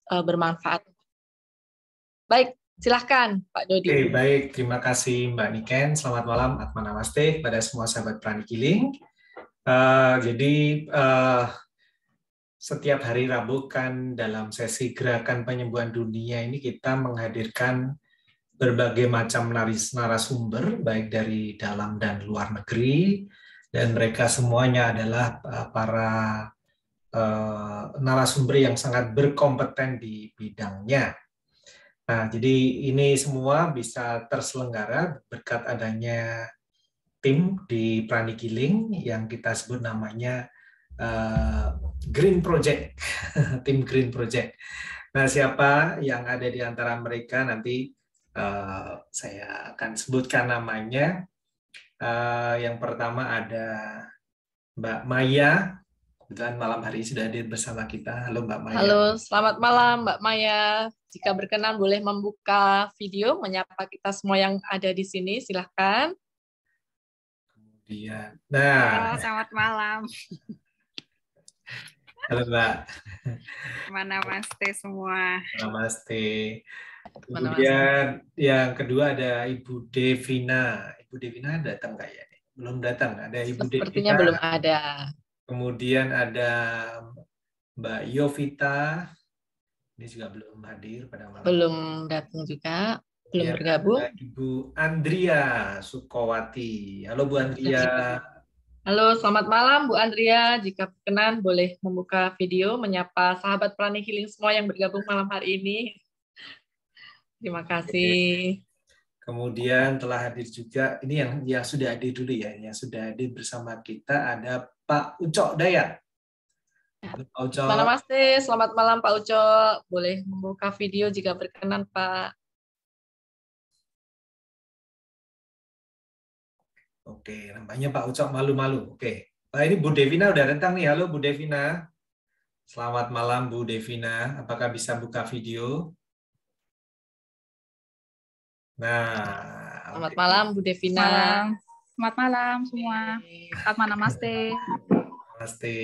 bermanfaat. Baik, silahkan Pak Dodi. Oke, baik. Terima kasih Mbak Niken. Selamat malam, Atma Namaste kepada semua sahabat Prani Healing. Setiap hari Rabu kan dalam sesi gerakan penyembuhan dunia ini kita menghadirkan berbagai macam narasumber, baik dari dalam dan luar negeri, dan mereka semuanya adalah para narasumber yang sangat berkompeten di bidangnya. Nah, jadi ini semua bisa terselenggara berkat adanya tim di Prani Healing yang kita sebut namanya Green Project, tim Green Project. Nah, siapa yang ada di antara mereka nanti saya akan sebutkan namanya. Yang pertama ada Mbak Maya, kebetulan malam hari ini sudah hadir bersama kita. Halo Mbak Maya. Halo, selamat malam Mbak Maya. Jika berkenan boleh membuka video, menyapa kita semua yang ada di sini, silahkan. Kemudian, halo, selamat malam. Halo Mbak. Namaste semua. Namaste. Kemudian yang kedua ada Ibu Devina. Ibu Devina datang nggak ya? Belum datang. Ada Ibu Sepertinya Devina. belum ada. Kemudian ada Mbak Yovita. Ini juga belum hadir pada malam. Belum datang juga. Belum bergabung. Ada Ibu Andria Sukowati. Halo Bu Andria. Halo, selamat malam Bu Andria. Jika berkenan boleh membuka video, menyapa sahabat Prani Healing semua yang bergabung malam hari ini. Terima kasih. Kemudian telah hadir juga, ini yang sudah hadir dulu ya, yang sudah hadir bersama kita ada Pak Ucok Dayat. Pak Ucok. Namaste, selamat malam Pak Ucok. Boleh membuka video jika berkenan Pak. Oke, namanya Pak Ucok malu-malu. Oke, ini Bu Devina udah datang nih. Halo Bu Devina. Selamat malam Bu Devina. Apakah bisa buka video? Nah, selamat malam Bu Devina. Selamat malam semua. Selamat namaste. Namaste.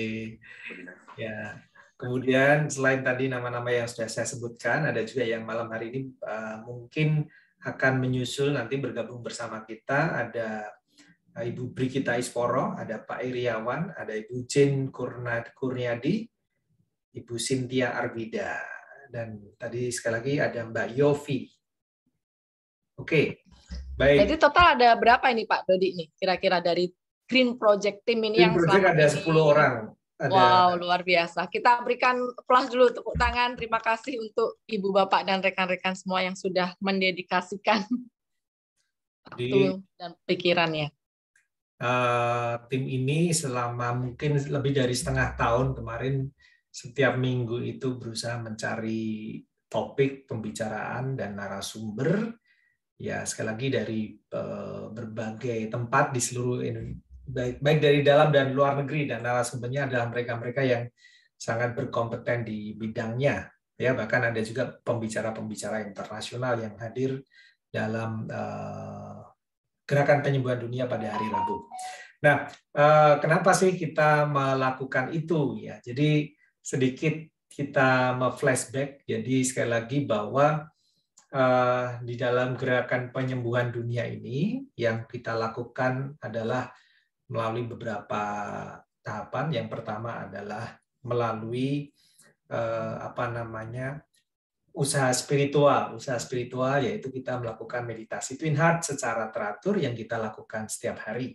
Ya. Kemudian selain tadi nama-nama yang sudah saya sebutkan, ada juga yang malam hari ini mungkin akan menyusul nanti bergabung bersama kita. Ada Ibu Brigita Isporo, ada Pak Iriawan, ada Ibu Jane Kurniadi, Ibu Cynthia Arvida, dan tadi sekali lagi ada Mbak Yofi. Oke, baik. Jadi total ada berapa ini Pak Dodi nih? Kira-kira dari Green Project Team ini Green yang Project ada 10 orang. Wow, luar biasa. Kita berikan applause dulu, tepuk tangan. Terima kasih untuk Ibu, Bapak, dan rekan-rekan semua yang sudah mendedikasikan waktu dan pikirannya. Tim ini selama mungkin lebih dari setengah tahun kemarin, setiap minggu itu berusaha mencari topik pembicaraan dan narasumber. Ya, sekali lagi dari berbagai tempat di seluruh Indonesia. Baik dari dalam dan luar negeri, dan narasumbernya adalah mereka-mereka yang sangat berkompeten di bidangnya. Ya, bahkan ada juga pembicara-pembicara internasional yang hadir dalam gerakan penyembuhan dunia pada hari Rabu. Nah, kenapa sih kita melakukan itu? Ya, jadi sedikit kita flashback. Jadi sekali lagi bahwa di dalam gerakan penyembuhan dunia ini yang kita lakukan adalah melalui beberapa tahapan. Yang pertama adalah melalui usaha spiritual. Usaha spiritual yaitu kita melakukan meditasi Twin Heart secara teratur yang kita lakukan setiap hari.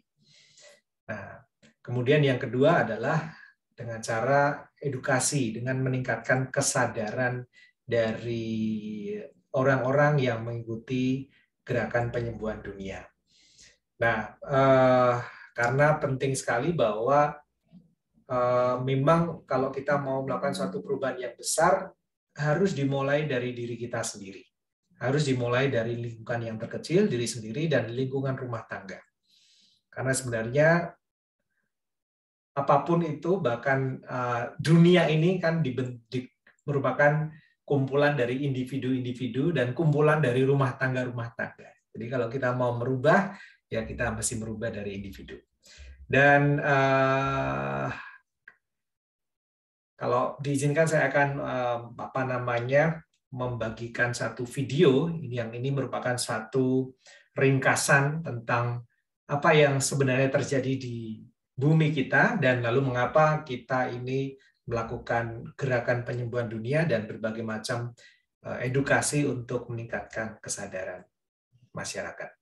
Nah, kemudian yang kedua adalah dengan cara edukasi, dengan meningkatkan kesadaran dari orang-orang yang mengikuti gerakan penyembuhan dunia. Nah, karena penting sekali bahwa memang kalau kita mau melakukan suatu perubahan yang besar, harus dimulai dari diri kita sendiri. Harus dimulai dari lingkungan yang terkecil, diri sendiri, dan lingkungan rumah tangga. Karena sebenarnya apapun itu, bahkan dunia ini kan merupakan kumpulan dari individu-individu dan kumpulan dari rumah tangga. Jadi kalau kita mau merubah, ya kita mesti merubah dari individu. Dan Kalau diizinkan saya akan membagikan satu video yang ini merupakan satu ringkasan tentang apa yang sebenarnya terjadi di bumi kita dan lalu mengapa kita ini melakukan gerakan penyembuhan dunia dan berbagai macam edukasi untuk meningkatkan kesadaran masyarakat.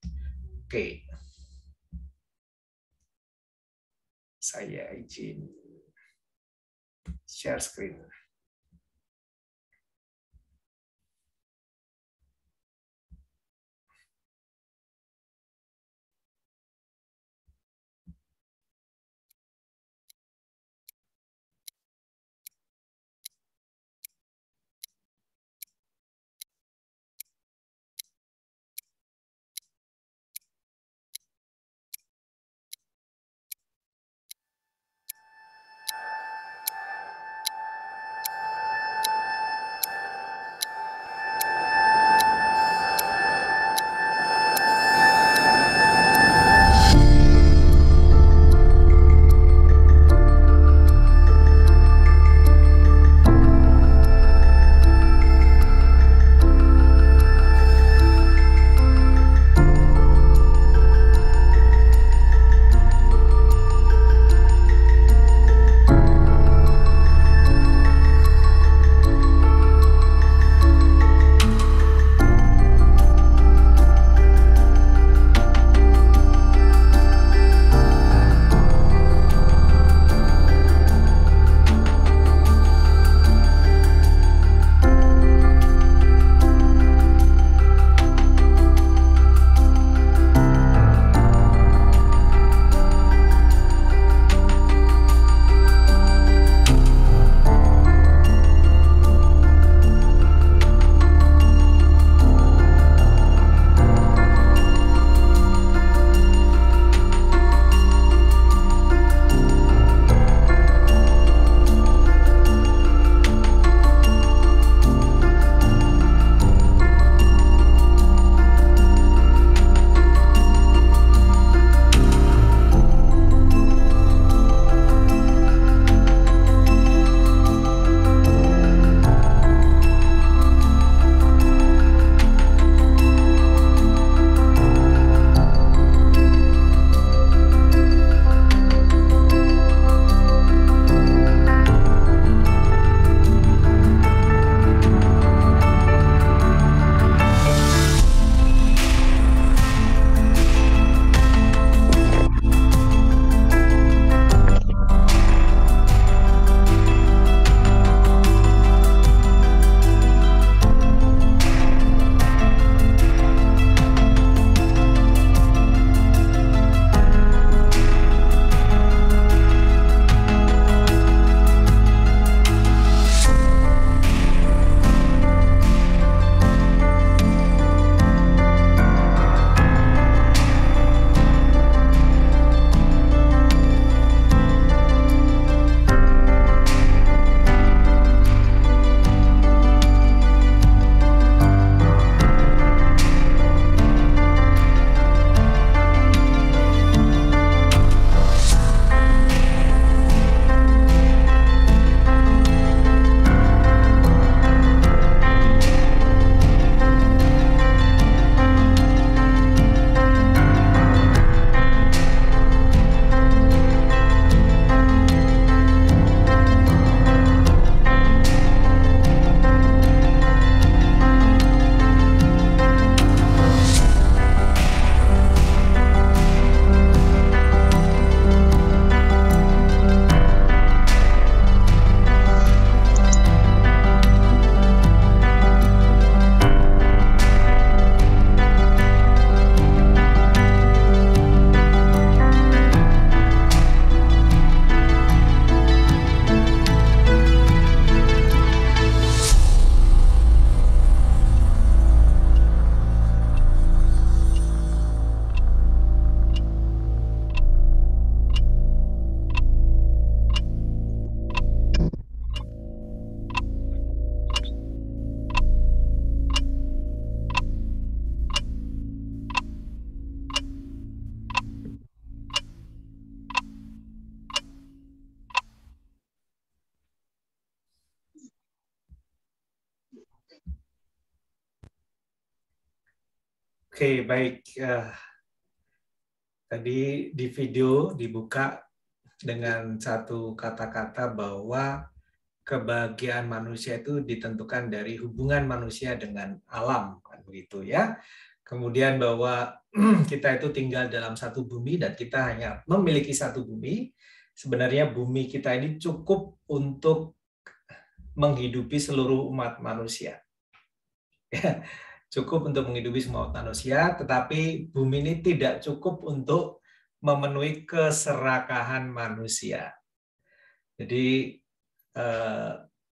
Oke. Saya izin share screen. Oke, baik. Tadi di video dibuka dengan satu kata-kata bahwa kebahagiaan manusia itu ditentukan dari hubungan manusia dengan alam, kan begitu ya. Kemudian bahwa kita itu tinggal dalam satu bumi dan kita hanya memiliki satu bumi. Sebenarnya bumi kita ini cukup untuk menghidupi seluruh umat manusia. Cukup untuk menghidupi semua manusia, tetapi bumi ini tidak cukup untuk memenuhi keserakahan manusia. Jadi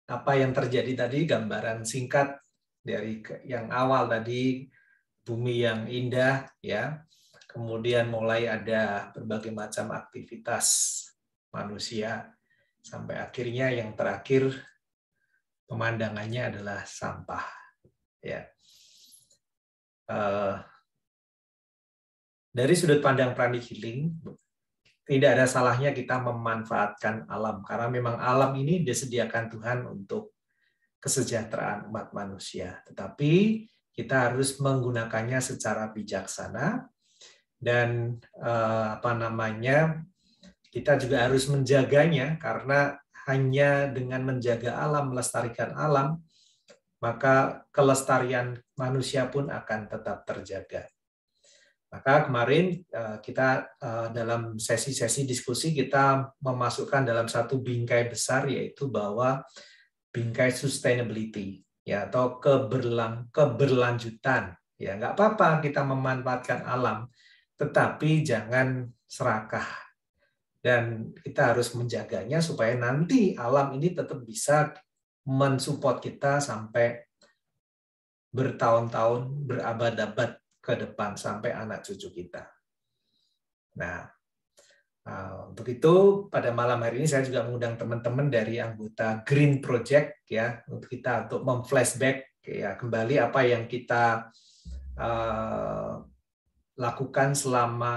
apa yang terjadi tadi, gambaran singkat dari yang awal tadi, bumi yang indah, ya. Kemudian mulai ada berbagai macam aktivitas manusia, sampai akhirnya yang terakhir pemandangannya adalah sampah, ya. Dari sudut pandang pranic healing, tidak ada salahnya kita memanfaatkan alam, karena memang alam ini disediakan Tuhan untuk kesejahteraan umat manusia. Tetapi kita harus menggunakannya secara bijaksana dan kita juga harus menjaganya, karena hanya dengan menjaga alam, melestarikan alam, maka kelestarian manusia pun akan tetap terjaga. Maka kemarin kita dalam sesi-sesi diskusi kita memasukkan dalam satu bingkai besar, yaitu bahwa bingkai sustainability, ya, atau keberlanjutan. Ya, nggak apa-apa kita memanfaatkan alam, tetapi jangan serakah. Dan kita harus menjaganya supaya nanti alam ini tetap bisa mensupport kita sampai bertahun-tahun, berabad-abad ke depan, sampai anak cucu kita. Nah, untuk itu pada malam hari ini saya juga mengundang teman-teman dari anggota Green Project, ya, untuk kita untuk memflashback, ya, kembali apa yang kita lakukan selama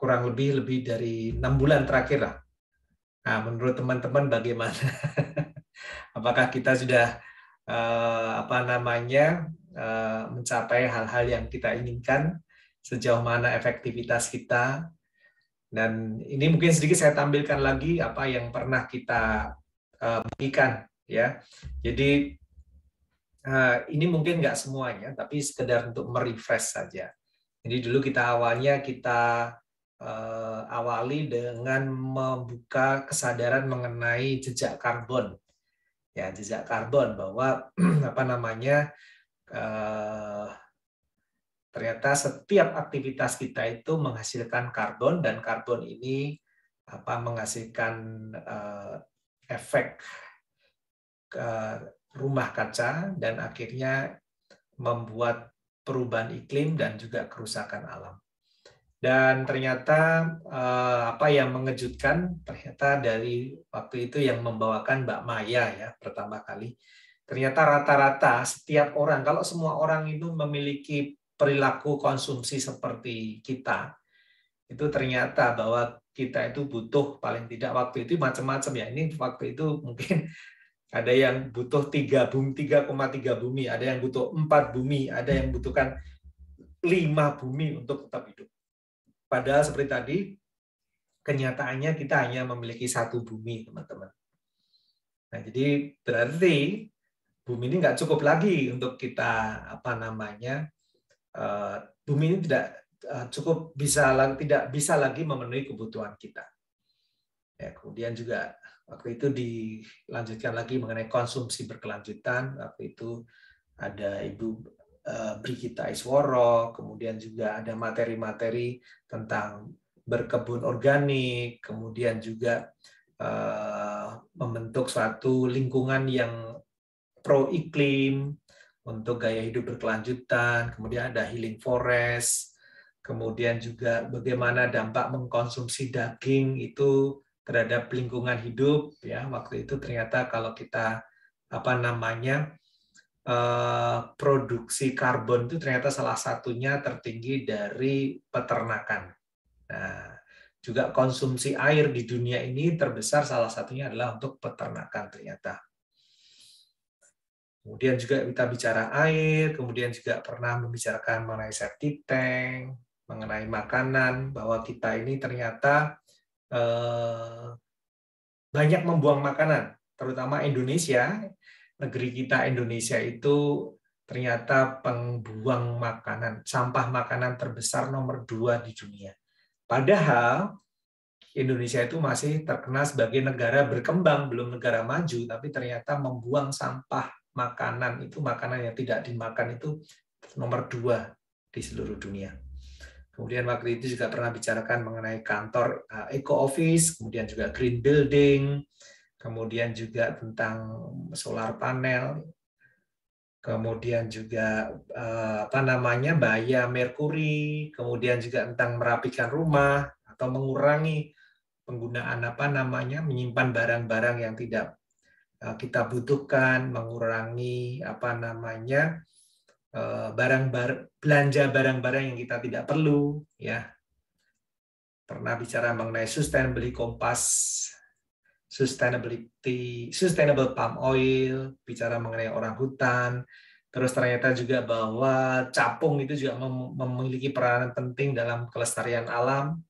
kurang lebih dari 6 bulan terakhir lah. Nah, menurut teman-teman bagaimana? Apakah kita sudah mencapai hal-hal yang kita inginkan, sejauh mana efektivitas kita, dan ini mungkin sedikit saya tampilkan lagi apa yang pernah kita bagikan, ya. Jadi ini mungkin nggak semuanya, tapi sekedar untuk merefresh saja. Jadi dulu awalnya kita awali dengan membuka kesadaran mengenai jejak karbon. Ya, jejak karbon, bahwa ternyata setiap aktivitas kita itu menghasilkan karbon, dan karbon ini menghasilkan efek rumah kaca, dan akhirnya membuat perubahan iklim dan juga kerusakan alam. Dan ternyata apa yang mengejutkan, ternyata dari waktu itu yang membawakan Mbak Maya, ya, pertama kali, ternyata rata-rata setiap orang, kalau semua orang itu memiliki perilaku konsumsi seperti kita, itu ternyata bahwa kita itu butuh paling tidak waktu itu macam-macam, ya. Ini waktu itu mungkin ada yang butuh 3,3 bumi, ada yang butuh 4 bumi, ada yang butuhkan 5 bumi untuk tetap hidup. Padahal seperti tadi, kenyataannya kita hanya memiliki 1 bumi, teman-teman. Nah, jadi berarti bumi ini nggak cukup lagi untuk kita bumi ini tidak tidak bisa lagi memenuhi kebutuhan kita. Ya, kemudian juga waktu itu dilanjutkan lagi mengenai konsumsi berkelanjutan. Waktu itu ada Ibu Brigita Isworo, kemudian juga ada materi-materi tentang berkebun organik, kemudian juga membentuk suatu lingkungan yang pro iklim untuk gaya hidup berkelanjutan, kemudian ada healing forest, kemudian juga bagaimana dampak mengkonsumsi daging itu terhadap lingkungan hidup, ya. Waktu itu ternyata kalau kita produksi karbon itu ternyata salah satunya tertinggi dari peternakan. Nah, juga konsumsi air di dunia ini terbesar salah satunya adalah untuk peternakan ternyata. Kemudian juga kita bicara air, kemudian juga pernah membicarakan mengenai septic tank, mengenai makanan, bahwa kita ini ternyata banyak membuang makanan, terutama Indonesia, negeri kita Indonesia itu ternyata pembuang makanan, sampah makanan terbesar nomor 2 di dunia. Padahal Indonesia itu masih terkenal sebagai negara berkembang, belum negara maju, tapi ternyata membuang sampah makanan itu, makanan yang tidak dimakan itu nomor 2 di seluruh dunia. Kemudian waktu itu juga pernah bicarakan mengenai kantor eco office, kemudian juga green building, kemudian juga tentang solar panel, kemudian juga bahaya merkuri, kemudian juga tentang merapikan rumah atau mengurangi penggunaan menyimpan barang-barang yang tidak kita butuhkan, mengurangi belanja barang-barang yang kita tidak perlu, ya. Pernah bicara mengenai sustainable palm oil, bicara mengenai orang hutan. Terus ternyata juga bahwa capung itu juga memiliki peranan penting dalam kelestarian alam.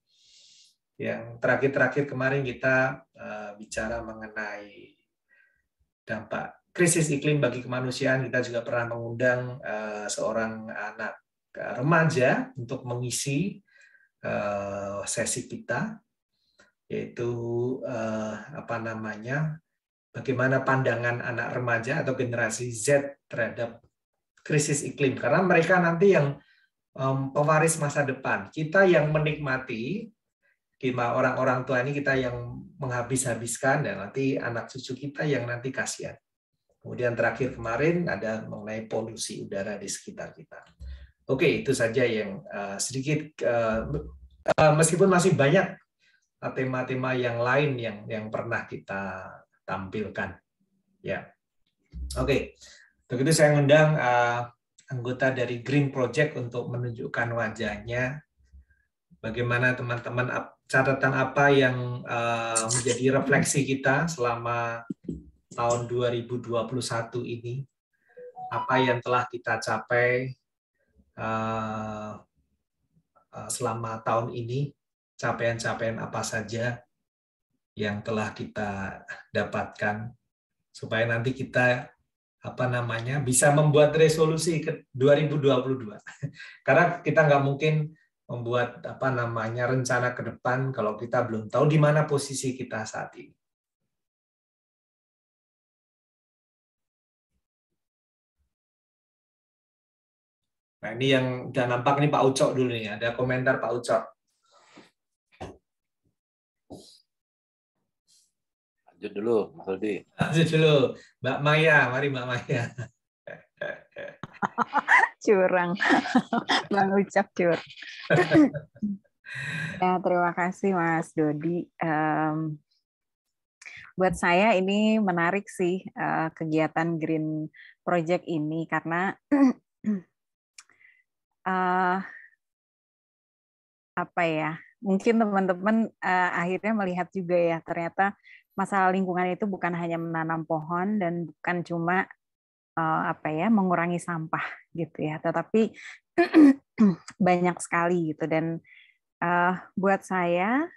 Yang terakhir kemarin kita bicara mengenai dampak krisis iklim bagi kemanusiaan. Kita juga pernah mengundang seorang anak remaja untuk mengisi sesi kita, yaitu bagaimana pandangan anak remaja atau generasi Z terhadap krisis iklim, karena mereka nanti yang pewaris masa depan. Kita yang menikmati, orang-orang tua ini kita yang menghabis-habiskan, dan nanti anak cucu kita yang nanti kasihan. Kemudian terakhir kemarin ada mengenai polusi udara di sekitar kita. Oke, itu saja yang sedikit, meskipun masih banyak tema-tema yang lain yang pernah kita tampilkan. Ya, oke. Begitu saya mengundang anggota dari Green Project untuk menunjukkan wajahnya. Bagaimana teman-teman, catatan apa yang menjadi refleksi kita selama tahun 2021 ini, apa yang telah kita capai selama tahun ini, capaian-capaian apa saja yang telah kita dapatkan, supaya nanti kita bisa membuat resolusi ke 2022. Karena kita nggak mungkin membuat rencana ke depan kalau kita belum tahu di mana posisi kita saat ini. Nah, ini yang udah nampak, ini Pak Ucok dulu nih. Ada komentar Pak Ucok. Lanjut dulu, Mas Rudi. Lanjut dulu. Mbak Maya, mari Mbak Maya. Curang. Bang Ucap curang. Ya, terima kasih Mas Dodi. Buat saya ini menarik sih kegiatan Green Project ini, karena mungkin teman-teman akhirnya melihat juga ya, ternyata masalah lingkungan itu bukan hanya menanam pohon dan bukan cuma mengurangi sampah gitu ya, tetapi banyak sekali gitu. Dan buat saya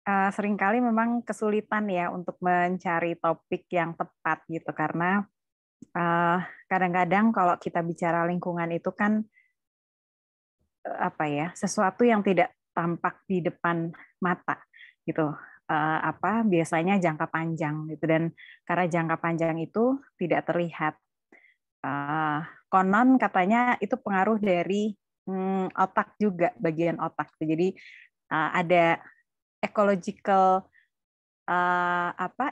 seringkali memang kesulitan ya untuk mencari topik yang tepat gitu, karena kadang-kadang kalau kita bicara lingkungan itu kan sesuatu yang tidak tampak di depan mata gitu, biasanya jangka panjang gitu, dan karena jangka panjang itu tidak terlihat, konon katanya itu pengaruh dari otak juga, bagian otak. Jadi ada ecological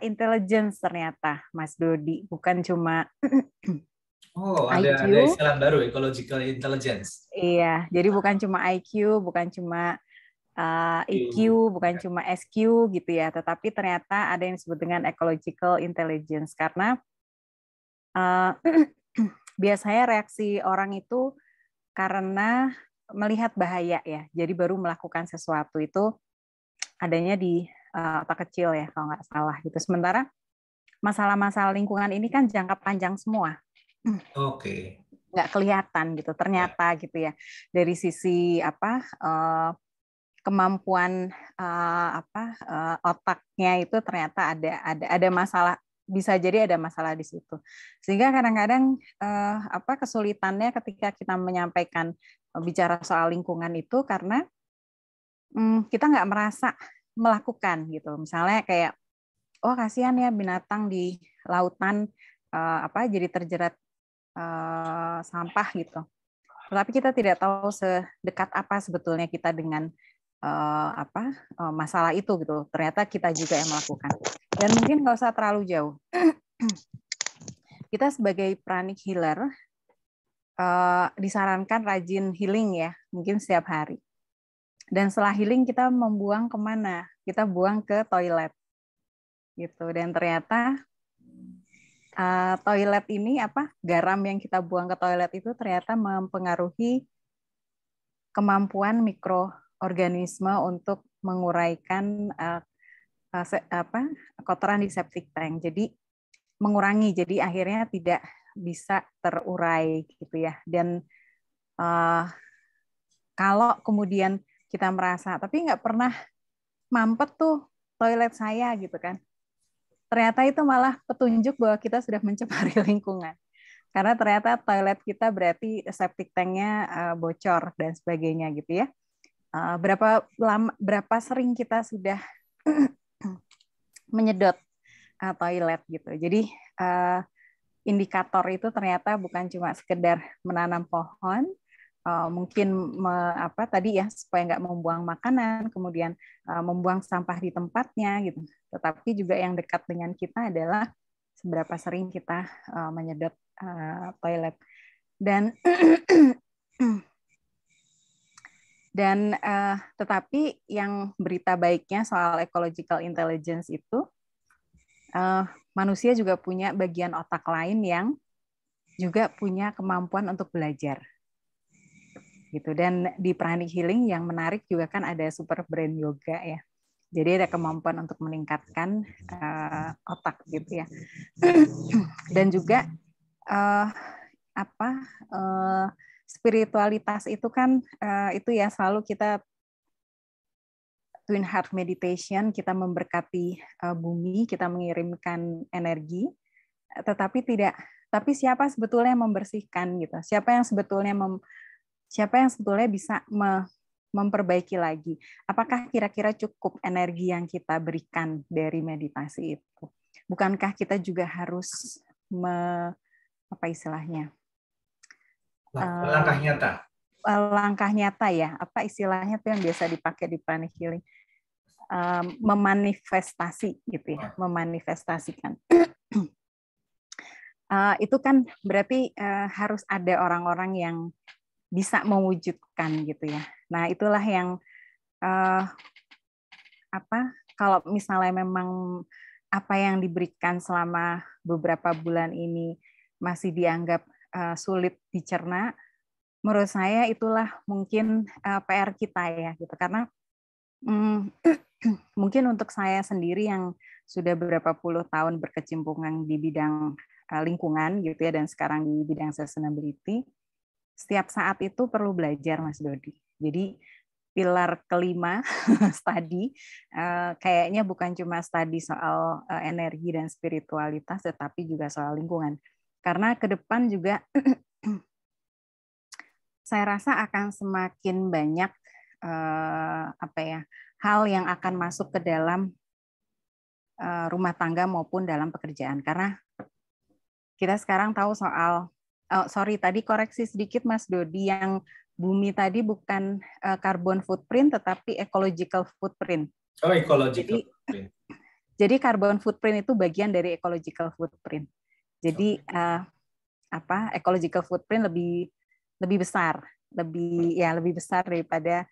intelligence ternyata, Mas Dodi, bukan cuma ada istilah baru, ecological intelligence. Iya, jadi bukan cuma IQ, bukan cuma EQ, bukan cuma SQ gitu ya, tetapi ternyata ada yang disebut dengan ecological intelligence, karena biasanya reaksi orang itu karena melihat bahaya ya, jadi baru melakukan sesuatu, itu adanya di otak kecil ya kalau nggak salah gitu. Sementara masalah-masalah lingkungan ini kan jangka panjang semua. Oke. Nggak kelihatan gitu ternyata gitu ya. Dari sisi kemampuan otaknya itu ternyata ada masalah, bisa jadi ada masalah di situ. Sehingga kadang-kadang kesulitannya ketika kita menyampaikan bicara soal lingkungan itu karena kita nggak merasa melakukan gitu. Misalnya kayak, oh kasihan ya binatang di lautan jadi terjerat sampah gitu. Tetapi kita tidak tahu sedekat apa sebetulnya kita dengan masalah itu gitu. Ternyata kita juga yang melakukan. Dan mungkin nggak usah terlalu jauh. Kita sebagai pranic healer disarankan rajin healing ya, mungkin setiap hari. Dan setelah healing kita membuang kemana? Kita buang ke toilet, gitu. Dan ternyata toilet ini garam yang kita buang ke toilet itu ternyata mempengaruhi kemampuan mikroorganisme untuk menguraikan kotoran di septic tank. Jadi mengurangi, jadi akhirnya tidak bisa terurai gitu ya. Dan kalau kemudian kita merasa tapi nggak pernah mampet tuh toilet saya gitu kan, ternyata itu malah petunjuk bahwa kita sudah mencemari lingkungan. Karena ternyata toilet kita berarti septic tanknya bocor dan sebagainya gitu ya. Berapa sering kita sudah menyedot toilet gitu. Jadi indikator itu ternyata bukan cuma sekedar menanam pohon, mungkin tadi ya supaya nggak membuang makanan, kemudian membuang sampah di tempatnya gitu. Tetapi juga yang dekat dengan kita adalah seberapa sering kita menyedot toilet. Dan tetapi yang berita baiknya soal ecological intelligence itu manusia juga punya bagian otak lain yang juga punya kemampuan untuk belajar. Gitu. Dan di pranic healing yang menarik juga kan ada super brain yoga ya. Jadi ada kemampuan untuk meningkatkan otak gitu ya. Dan juga spiritualitas itu kan itu ya selalu kita twin heart meditation, kita memberkati bumi, kita mengirimkan energi, tapi siapa sebetulnya yang membersihkan gitu? Siapa yang sebetulnya bisa memperbaiki lagi? Apakah kira-kira cukup energi yang kita berikan dari meditasi itu? Bukankah kita juga harus langkah nyata? Langkah nyata ya, apa istilahnya tuh yang biasa dipakai di pranic healing? Memanifestasi gitu ya, memanifestasikan. Itu kan berarti harus ada orang-orang yang bisa mewujudkan gitu ya. Nah itulah yang kalau misalnya memang apa yang diberikan selama beberapa bulan ini masih dianggap sulit dicerna, menurut saya itulah mungkin PR kita ya gitu, karena mungkin untuk saya sendiri yang sudah beberapa puluh tahun berkecimpung di bidang lingkungan gitu ya, dan sekarang di bidang sustainability, setiap saat itu perlu belajar, Mas Dodi. Jadi pilar kelima studi kayaknya bukan cuma studi soal energi dan spiritualitas, tetapi juga soal lingkungan. Karena ke depan juga saya rasa akan semakin banyak hal yang akan masuk ke dalam rumah tangga maupun dalam pekerjaan. Karena kita sekarang tahu soal, tadi koreksi sedikit Mas Dodi, yang bumi tadi bukan carbon footprint tetapi ecological footprint. Oh, ecological footprint. Jadi carbon footprint itu bagian dari ecological footprint. Jadi ecological footprint lebih besar, lebih besar daripada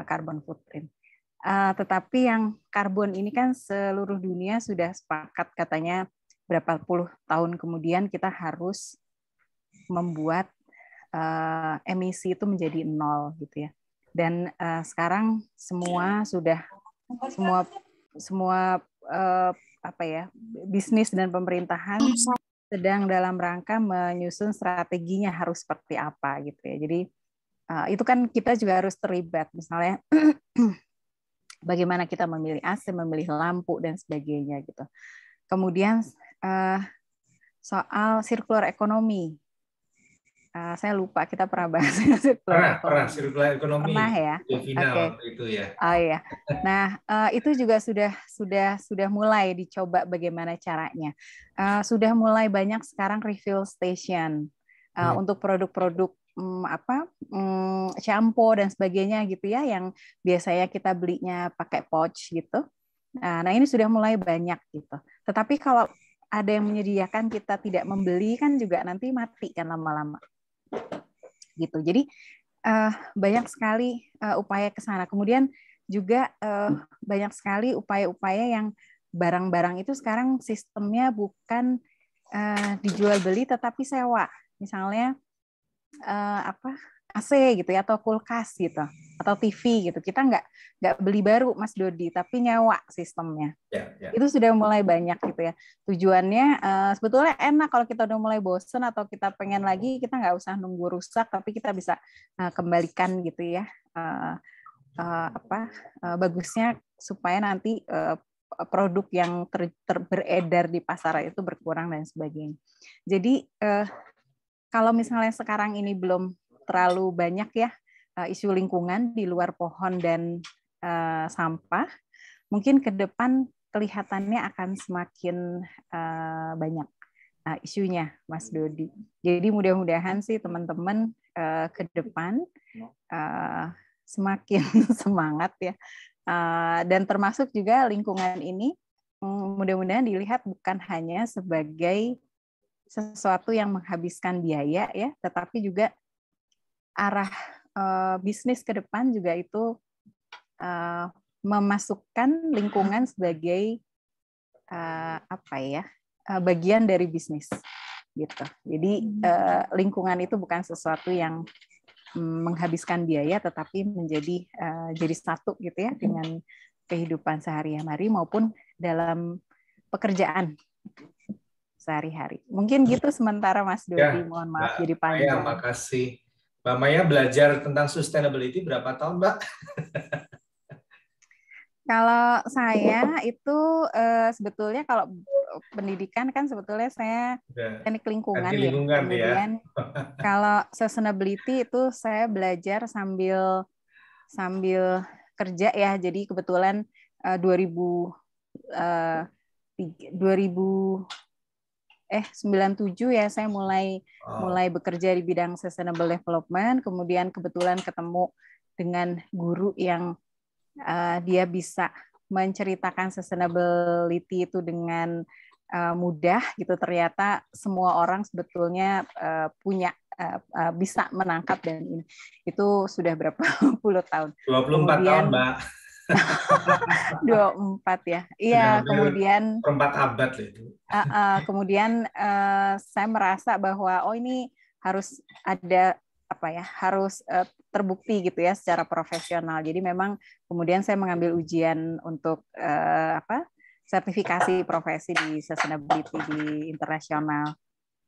carbon footprint. Tetapi yang karbon ini kan seluruh dunia sudah sepakat katanya berapa puluh tahun kemudian kita harus membuat emisi itu menjadi 0 gitu ya. Dan sekarang semua bisnis dan pemerintahan sedang dalam rangka menyusun strateginya harus seperti apa gitu ya. Jadi itu kan kita juga harus terlibat, misalnya bagaimana kita memilih AC, memilih lampu dan sebagainya gitu. Kemudian soal circular economy. Saya lupa kita pernah bahas circular economy. Pernah circular economy. Pernah ya. Oke. Itu ya. Oh iya. Nah, itu juga sudah mulai dicoba bagaimana caranya. Sudah mulai banyak sekarang refill station untuk produk-produk shampoo dan sebagainya gitu ya, yang biasanya kita belinya pakai pouch gitu. Nah, ini sudah mulai banyak gitu. Tetapi kalau ada yang menyediakan kita tidak membeli kan juga nanti mati kan lama-lama. Gitu. Jadi banyak sekali upaya ke sana. Kemudian juga banyak sekali upaya-upaya yang barang-barang itu sekarang sistemnya bukan dijual beli tetapi sewa. Misalnya AC gitu ya, atau kulkas gitu, atau TV gitu. Kita nggak beli baru Mas Dodi, tapi nyewa sistemnya. Ya. Itu sudah mulai banyak gitu ya. Tujuannya sebetulnya enak kalau kita udah mulai bosen atau kita pengen lagi, kita nggak usah nunggu rusak, tapi kita bisa kembalikan gitu ya. Bagusnya supaya nanti produk yang beredar di pasaran itu berkurang dan sebagainya. Jadi kalau misalnya sekarang ini belum terlalu banyak ya isu lingkungan di luar pohon dan sampah, mungkin ke depan kelihatannya akan semakin banyak isunya, Mas Dodi. Jadi mudah-mudahan sih teman-teman ke depan semakin semangat ya, dan termasuk juga lingkungan ini mudah-mudahan dilihat bukan hanya sebagai sesuatu yang menghabiskan biaya ya, tetapi juga arah bisnis ke depan juga itu memasukkan lingkungan sebagai bagian dari bisnis gitu. Jadi lingkungan itu bukan sesuatu yang menghabiskan biaya, tetapi jadi satu gitu ya dengan kehidupan sehari-hari maupun dalam pekerjaan sehari-hari. Mungkin gitu sementara Mas Dodi. Mohon maaf jadi panjang. Terima kasih. Mbak Maya belajar tentang sustainability berapa tahun, Mbak? Kalau saya itu sebetulnya kalau pendidikan kan sebetulnya saya teknik lingkungan ya. Kemudian kalau sustainability itu saya belajar sambil kerja ya. Jadi kebetulan 97 ya saya mulai bekerja di bidang sustainable development, kemudian kebetulan ketemu dengan guru yang dia bisa menceritakan sustainability itu dengan mudah gitu. Ternyata semua orang sebetulnya bisa menangkap, dan itu sudah berapa puluh tahun. 24 tahun, Mbak. 24 ya. Iya, kemudian 4 abad loh itu. Kemudian saya merasa bahwa ini harus ada harus terbukti gitu ya secara profesional. Jadi memang kemudian saya mengambil ujian untuk sertifikasi profesi di sustainability di internasional.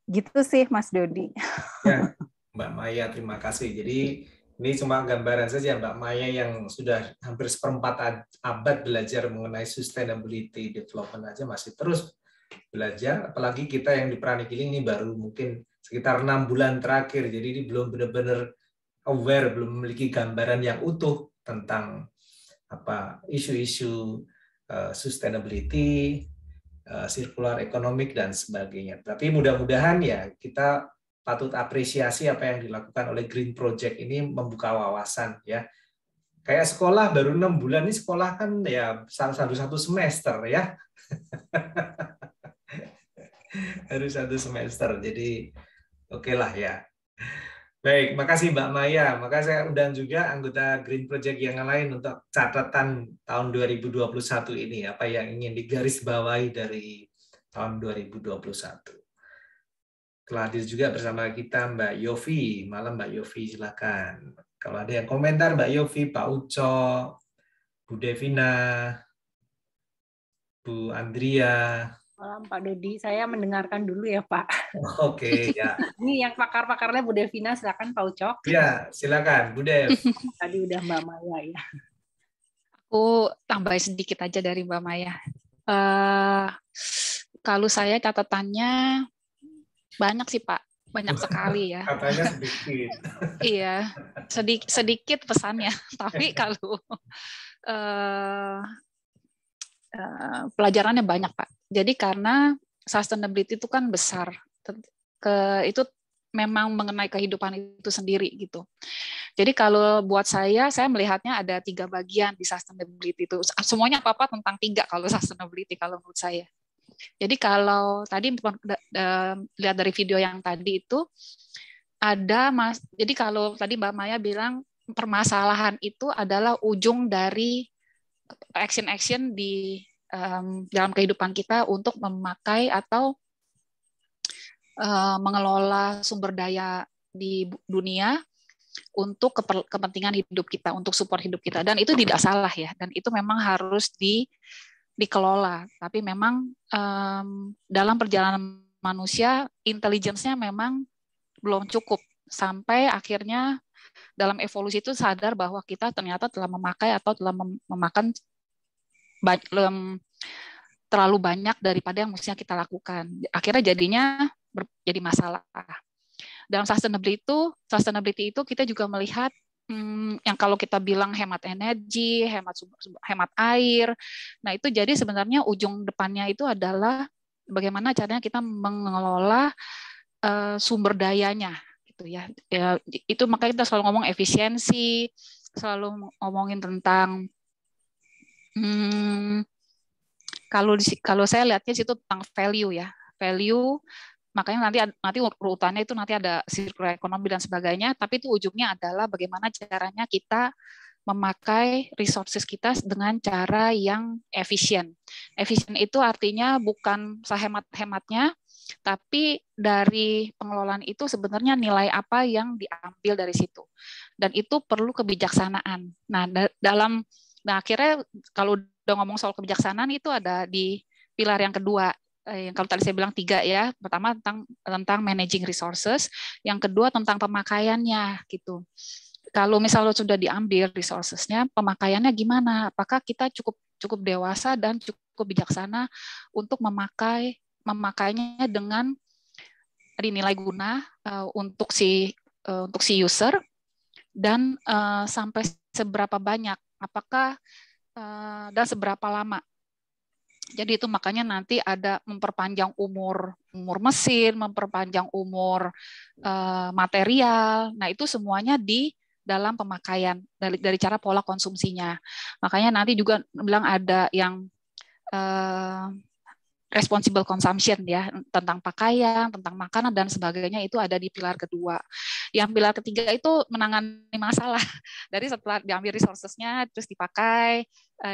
Gitu sih Mas Dodi. Ya, Mbak Maya, terima kasih. Jadi ini cuma gambaran saja Mbak Maya yang sudah hampir seperempat abad belajar mengenai sustainability development aja masih terus belajar. Apalagi kita yang di Pranikiling ini baru mungkin sekitar 6 bulan terakhir. Jadi ini belum benar-benar aware, belum memiliki gambaran yang utuh tentang isu-isu sustainability, circular economic dan sebagainya. Tapi mudah-mudahan ya kita patut apresiasi apa yang dilakukan oleh Green Project ini, membuka wawasan ya. Kayak sekolah baru 6 bulan ini, sekolah kan ya satu semester ya. Harus 1 semester. Jadi oke lah ya. Baik, makasih Mbak Maya. Maka saya undang juga anggota Green Project yang lain untuk catatan tahun 2021 ini, apa yang ingin digarisbawahi dari tahun 2021. Telah hadir juga bersama kita Mbak Yofi. Malam Mbak Yofi, silakan. Kalau ada yang komentar Mbak Yofi, Pak Uco, Bu Devina, Bu Andria. Malam Pak Dodi, saya mendengarkan dulu ya Pak. Oke, ya. Ini yang pakar-pakarnya Bu Devina, silakan Pak Ucok. Ya, silakan Bu Dev. Tadi udah Mbak Maya ya. Aku tambahin sedikit aja dari Mbak Maya. Kalau saya catatannya banyak sih Pak, banyak sekali ya. Katanya sedikit. Iya, sedikit pesannya. Tapi kalau pelajarannya banyak Pak. Jadi karena sustainability itu kan besar, itu memang mengenai kehidupan itu sendiri gitu. Jadi kalau buat saya melihatnya ada 3 bagian di sustainability itu. Semuanya apa-apa tentang 3 kalau sustainability kalau menurut saya. Jadi kalau tadi lihat dari video yang tadi itu ada jadi kalau tadi Mbak Maya bilang permasalahan itu adalah ujung dari action di dalam kehidupan kita untuk memakai atau mengelola sumber daya di dunia untuk kepentingan hidup kita, untuk support hidup kita. Dan itu tidak salah ya, dan itu memang harus dikelola. Tapi memang dalam perjalanan manusia, intelligence-nya memang belum cukup. Sampai akhirnya dalam evolusi itu sadar bahwa kita ternyata telah memakai atau telah memakan terlalu banyak daripada yang mestinya kita lakukan. Akhirnya jadinya jadi masalah. Dalam sustainability itu kita juga melihat yang kalau kita bilang hemat energi, hemat air. Nah, itu jadi sebenarnya ujung depannya itu adalah bagaimana caranya kita mengelola sumber dayanya gitu ya. Itu makanya kita selalu ngomong efisiensi, selalu ngomongin tentang kalau saya lihatnya situ tentang value ya. Value, makanya nanti urutannya itu nanti ada circular economy dan sebagainya, tapi itu ujungnya adalah bagaimana caranya kita memakai resources kita dengan cara yang efisien. Efisien itu artinya bukan sehemat-hematnya, tapi dari pengelolaan itu sebenarnya nilai apa yang diambil dari situ. Dan itu perlu kebijaksanaan. Nah, akhirnya kalau udah ngomong soal kebijaksanaan itu ada di pilar yang kedua. Yang kalau tadi saya bilang 3 ya, pertama tentang managing resources, yang kedua tentang pemakaiannya gitu. Kalau misalnya sudah diambil resourcesnya, pemakaiannya gimana? Apakah kita cukup dewasa dan cukup bijaksana untuk memakainya dengan dinilai guna untuk si user dan sampai seberapa banyak? Apakah dan seberapa lama? Jadi itu makanya nanti ada memperpanjang umur mesin, memperpanjang umur material. Nah, itu semuanya di dalam pemakaian dari cara pola konsumsinya. Makanya nanti juga bilang ada yang responsible consumption ya, tentang pakaian, tentang makanan dan sebagainya, itu ada di pilar kedua. Yang pilar ketiga itu menangani masalah. Dari setelah diambil resources-nya terus dipakai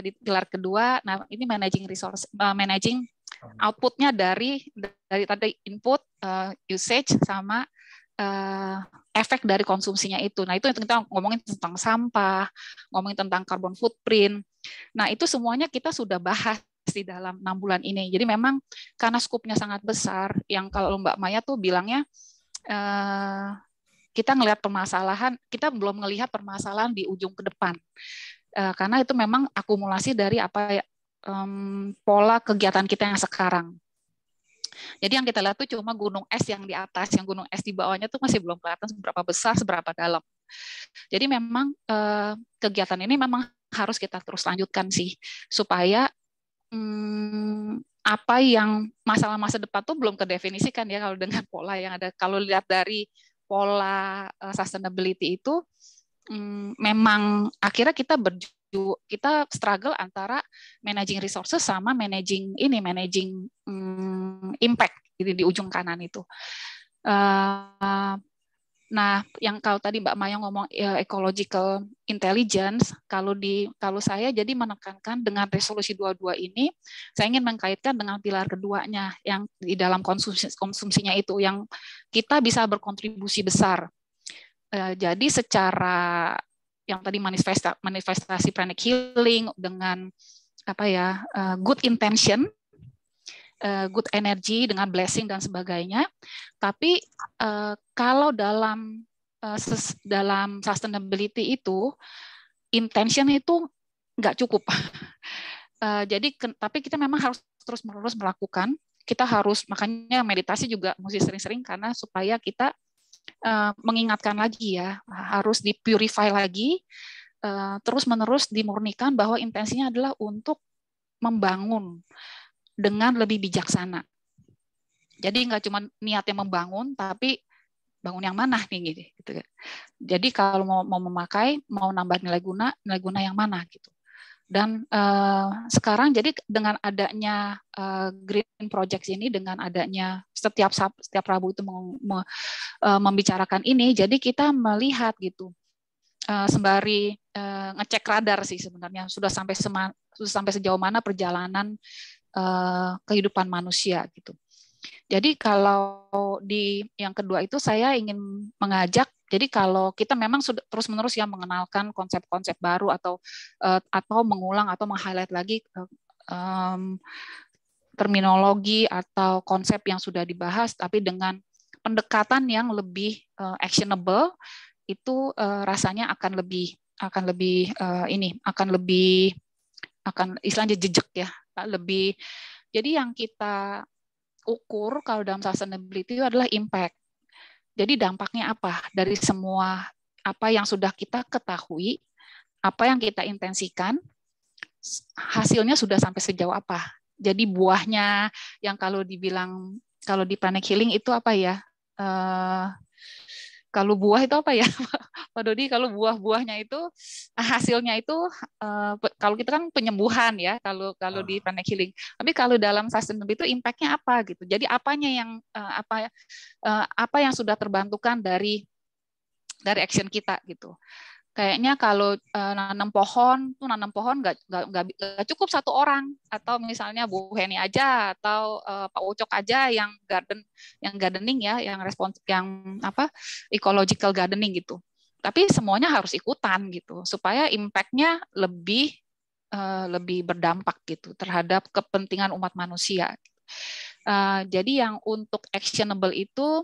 di pilar kedua. Nah, ini managing output-nya dari tadi input, usage sama efek dari konsumsinya itu. Nah, itu kita ngomongin tentang sampah, ngomongin tentang carbon footprint. Nah, itu semuanya kita sudah bahas di dalam 6 bulan ini. Jadi memang karena skupnya sangat besar, yang kalau Mbak Maya tuh bilangnya kita ngelihat permasalahan, kita belum melihat permasalahan di ujung ke depan. Karena itu memang akumulasi dari pola kegiatan kita yang sekarang. Jadi yang kita lihat tuh cuma gunung es yang di atas, yang gunung es di bawahnya tuh masih belum kelihatan seberapa besar, seberapa dalam. Jadi memang kegiatan ini memang harus kita terus lanjutkan sih, supaya apa yang masalah masa depan tuh belum kedefinisikan ya kalau dengan pola yang ada. Kalau lihat dari pola sustainability itu memang akhirnya kita struggle antara managing resources sama managing impact di ujung kanan itu. Nah, yang kalau tadi Mbak Maya ngomong ecological intelligence, kalau saya jadi menekankan dengan resolusi 22 ini, saya ingin mengkaitkan dengan pilar keduanya yang di dalam konsumsinya itu, yang kita bisa berkontribusi besar. Jadi secara yang tadi manifestasi pranic healing dengan good intention, good energy dengan blessing dan sebagainya. Tapi kalau dalam sustainability itu intention itu nggak cukup. Tapi kita memang harus terus-menerus melakukan. Kita harus, makanya meditasi juga mesti sering-sering karena supaya kita mengingatkan lagi ya, harus di-purify lagi, terus-menerus dimurnikan bahwa intensinya adalah untuk membangun dengan lebih bijaksana. Jadi nggak cuma niatnya membangun, tapi bangun yang mana nih gitu. Jadi kalau mau memakai, mau nambah nilai guna yang mana gitu. Dan sekarang jadi dengan adanya Green Project ini, dengan adanya setiap Rabu itu membicarakan ini, jadi kita melihat gitu sembari ngecek radar sih sebenarnya sudah sampai sejauh mana perjalanan kehidupan manusia gitu. Jadi kalau di yang kedua itu saya ingin mengajak, jadi kalau kita memang sudah terus-menerus ya mengenalkan konsep-konsep baru atau mengulang atau meng-highlight lagi terminologi atau konsep yang sudah dibahas, tapi dengan pendekatan yang lebih actionable, itu rasanya akan istilahnya jejak ya, lebih. Jadi yang kita ukur kalau dalam sustainability itu adalah impact. Jadi dampaknya apa dari semua apa yang sudah kita ketahui, apa yang kita intensikan, hasilnya sudah sampai sejauh apa. Jadi buahnya yang kalau di Planet Healing itu apa ya? Kalau buah itu apa ya, Pak Dodi? Kalau buah-buahnya itu hasilnya itu kalau kita kan penyembuhan ya, kalau di Planet Healing. Tapi kalau dalam sustainability itu impact-nya apa gitu. Jadi apanya yang apa yang sudah terbantukan dari action kita gitu. Kayaknya kalau nanam pohon nggak cukup satu orang, atau misalnya Bu Heni aja atau Pak Ucok aja yang gardening ya, yang ecological gardening gitu. Tapi semuanya harus ikutan gitu supaya impact-nya lebih berdampak gitu terhadap kepentingan umat manusia. Jadi yang untuk actionable itu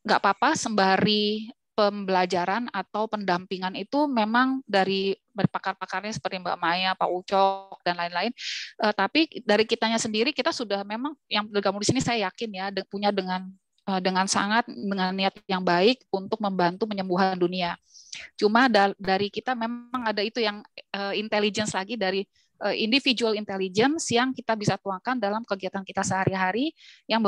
nggak apa-apa sembari pembelajaran atau pendampingan itu memang dari pakar-pakarnya seperti Mbak Maya, Pak Ucok, dan lain-lain. Tapi dari kitanya sendiri, kita sudah memang yang bergabung di sini saya yakin ya punya dengan niat yang baik untuk membantu penyembuhan dunia. Cuma dari kita memang ada itu yang intelligence lagi dari individual intelligence yang kita bisa tuangkan dalam kegiatan kita sehari-hari yang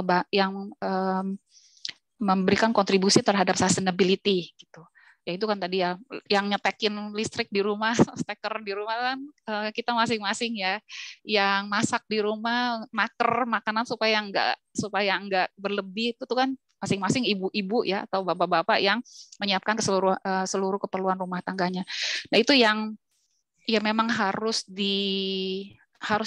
memberikan kontribusi terhadap sustainability gitu. Ya itu kan tadi ya yang nyetekin listrik di rumah, steker di rumah kan kita masing-masing ya. Yang masak di rumah, maker makanan supaya enggak berlebih itu tuh kan masing-masing ibu-ibu ya atau bapak-bapak yang menyiapkan ke seluruh keperluan rumah tangganya. Nah, itu yang ya memang harus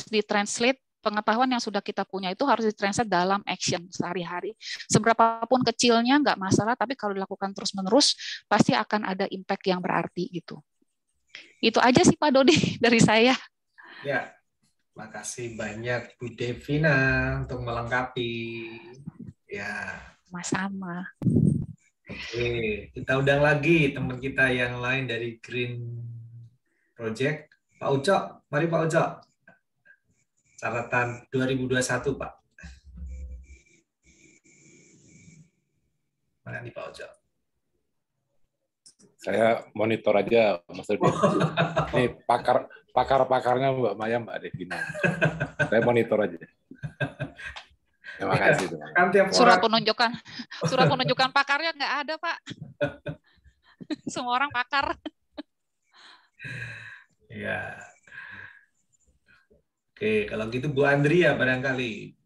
ditranslate. Pengetahuan yang sudah kita punya itu harus ditranslate dalam action sehari-hari. Seberapapun kecilnya nggak masalah, tapi kalau dilakukan terus-menerus pasti akan ada impact yang berarti gitu. Itu aja sih Pak Dodi dari saya. Ya, makasih banyak Bu Devina untuk melengkapi. Ya. Sama-sama. Oke, kita undang lagi teman kita yang lain dari Green Project, Pak Ucok. Mari Pak Ucok. Catatan 2021, Pak. Mana nih Pak Ucok? Saya monitor aja, Mas Dodi. Ini pakar-pakarnya Mbak Maya, Mbak Devina. Saya monitor aja. Terima kasih. Surat penunjukan pakarnya nggak ada, Pak. Semua orang pakar. Ya. Oke, kalau gitu Bu Andria barangkali.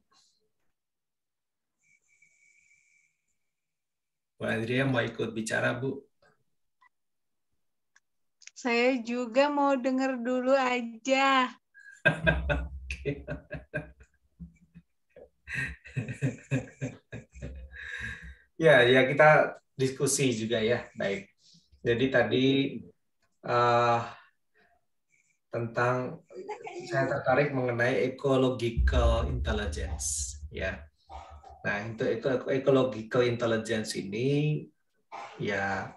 Bu Andria mau ikut bicara, Bu? Saya juga mau dengar dulu aja. Ya kita diskusi juga ya, baik. Jadi tadi tentang saya tertarik mengenai ecological intelligence, ya. Nah, untuk ecological intelligence ini, ya,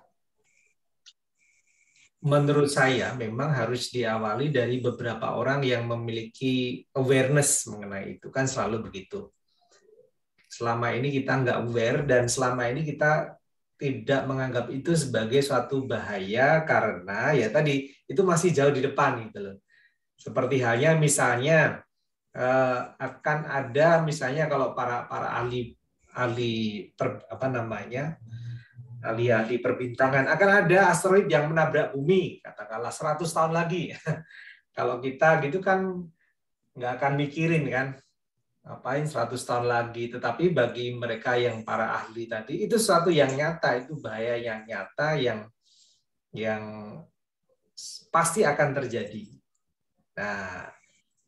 menurut saya memang harus diawali dari beberapa orang yang memiliki awareness mengenai itu, kan selalu begitu. Selama ini kita nggak aware dan selama ini kita tidak menganggap itu sebagai suatu bahaya karena ya tadi itu masih jauh di depan gitu loh. Seperti halnya misalnya akan ada misalnya kalau para ahli ahli perbintangan akan ada asteroid yang menabrak bumi katakanlah 100 tahun lagi. Kalau kita gitu kan nggak akan mikirin kan ngapain 100 tahun lagi, tetapi bagi mereka yang para ahli tadi itu sesuatu yang nyata, itu bahaya yang nyata yang pasti akan terjadi. Nah,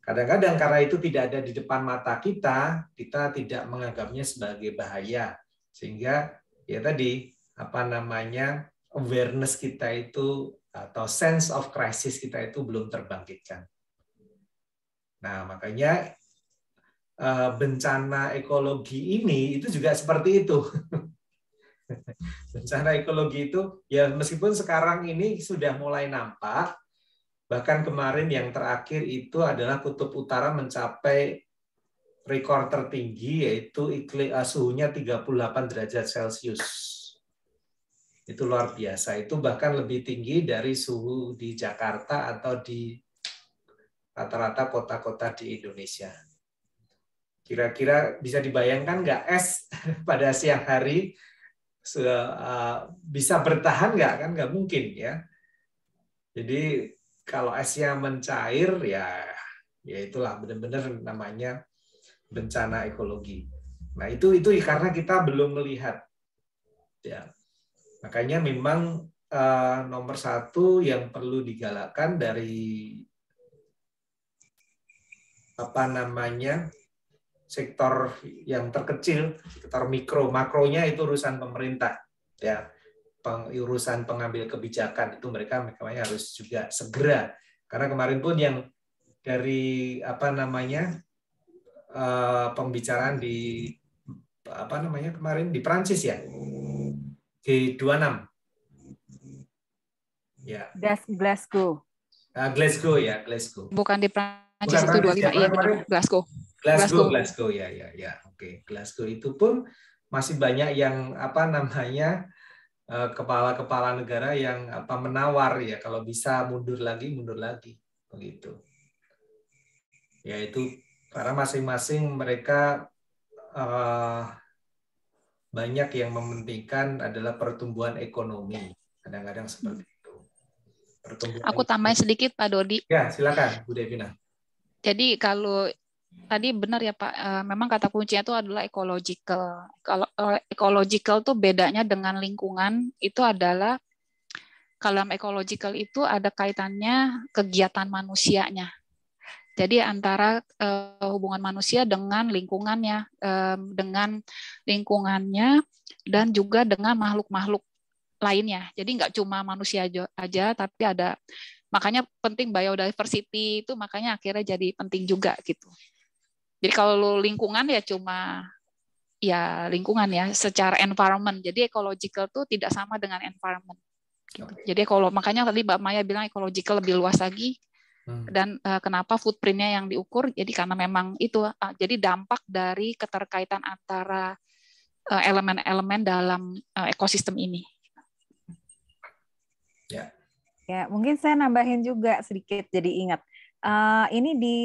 kadang-kadang karena itu tidak ada di depan mata kita tidak menganggapnya sebagai bahaya, sehingga ya tadi awareness kita itu atau sense of crisis kita itu belum terbangkitkan. Nah, makanya bencana ekologi ini itu juga seperti itu. Bencana ekologi itu ya meskipun sekarang ini sudah mulai nampak, bahkan kemarin yang terakhir itu adalah kutub utara mencapai rekor tertinggi yaitu suhunya 38 derajat Celcius. Itu luar biasa, itu bahkan lebih tinggi dari suhu di Jakarta atau di rata-rata kota-kota di Indonesia. Kira-kira bisa dibayangkan nggak es pada siang hari bisa bertahan nggak? Kan nggak mungkin ya. Jadi kalau esnya mencair ya itulah benar-benar namanya bencana ekologi. Nah itu karena kita belum melihat. Ya. Makanya memang nomor satu yang perlu digalakkan dari sektor yang terkecil, sektor mikro, makronya itu urusan pemerintah, ya, urusan pengambil kebijakan itu mereka harus juga segera. Karena kemarin pun yang dari pembicaraan di kemarin di Prancis ya, G26, ya. Glasgow. Glasgow ya, Glasgow. Bukan di Prancis itu 25 ya, Glasgow. Glasgow ya. Oke. Glasgow itu pun masih banyak yang kepala-kepala negara yang menawar ya kalau bisa mundur lagi begitu. Ya itu karena masing-masing mereka banyak yang mementingkan adalah pertumbuhan ekonomi. Kadang-kadang seperti itu. Aku tambahin sedikit Pak Dodi. Ya, silakan Bu Devina. Jadi kalau tadi benar ya Pak, memang kata kuncinya itu adalah ecological. Kalau ecological tuh bedanya dengan lingkungan itu adalah kalau ecological itu ada kaitannya kegiatan manusianya. Jadi antara hubungan manusia dengan lingkungannya dan juga dengan makhluk-makhluk lainnya. Jadi nggak cuma manusia aja, tapi ada, makanya penting biodiversity itu makanya akhirnya jadi penting juga gitu. Jadi kalau lingkungan ya cuma ya lingkungan ya secara environment. Jadi ecological tuh tidak sama dengan environment. Gitu. Jadi kalau makanya tadi Mbak Maya bilang ecological lebih luas lagi. Dan kenapa footprint-nya yang diukur? Jadi karena memang itu jadi dampak dari keterkaitan antara elemen-elemen dalam ekosistem ini. Ya, mungkin saya nambahin juga sedikit jadi ingat. Ini di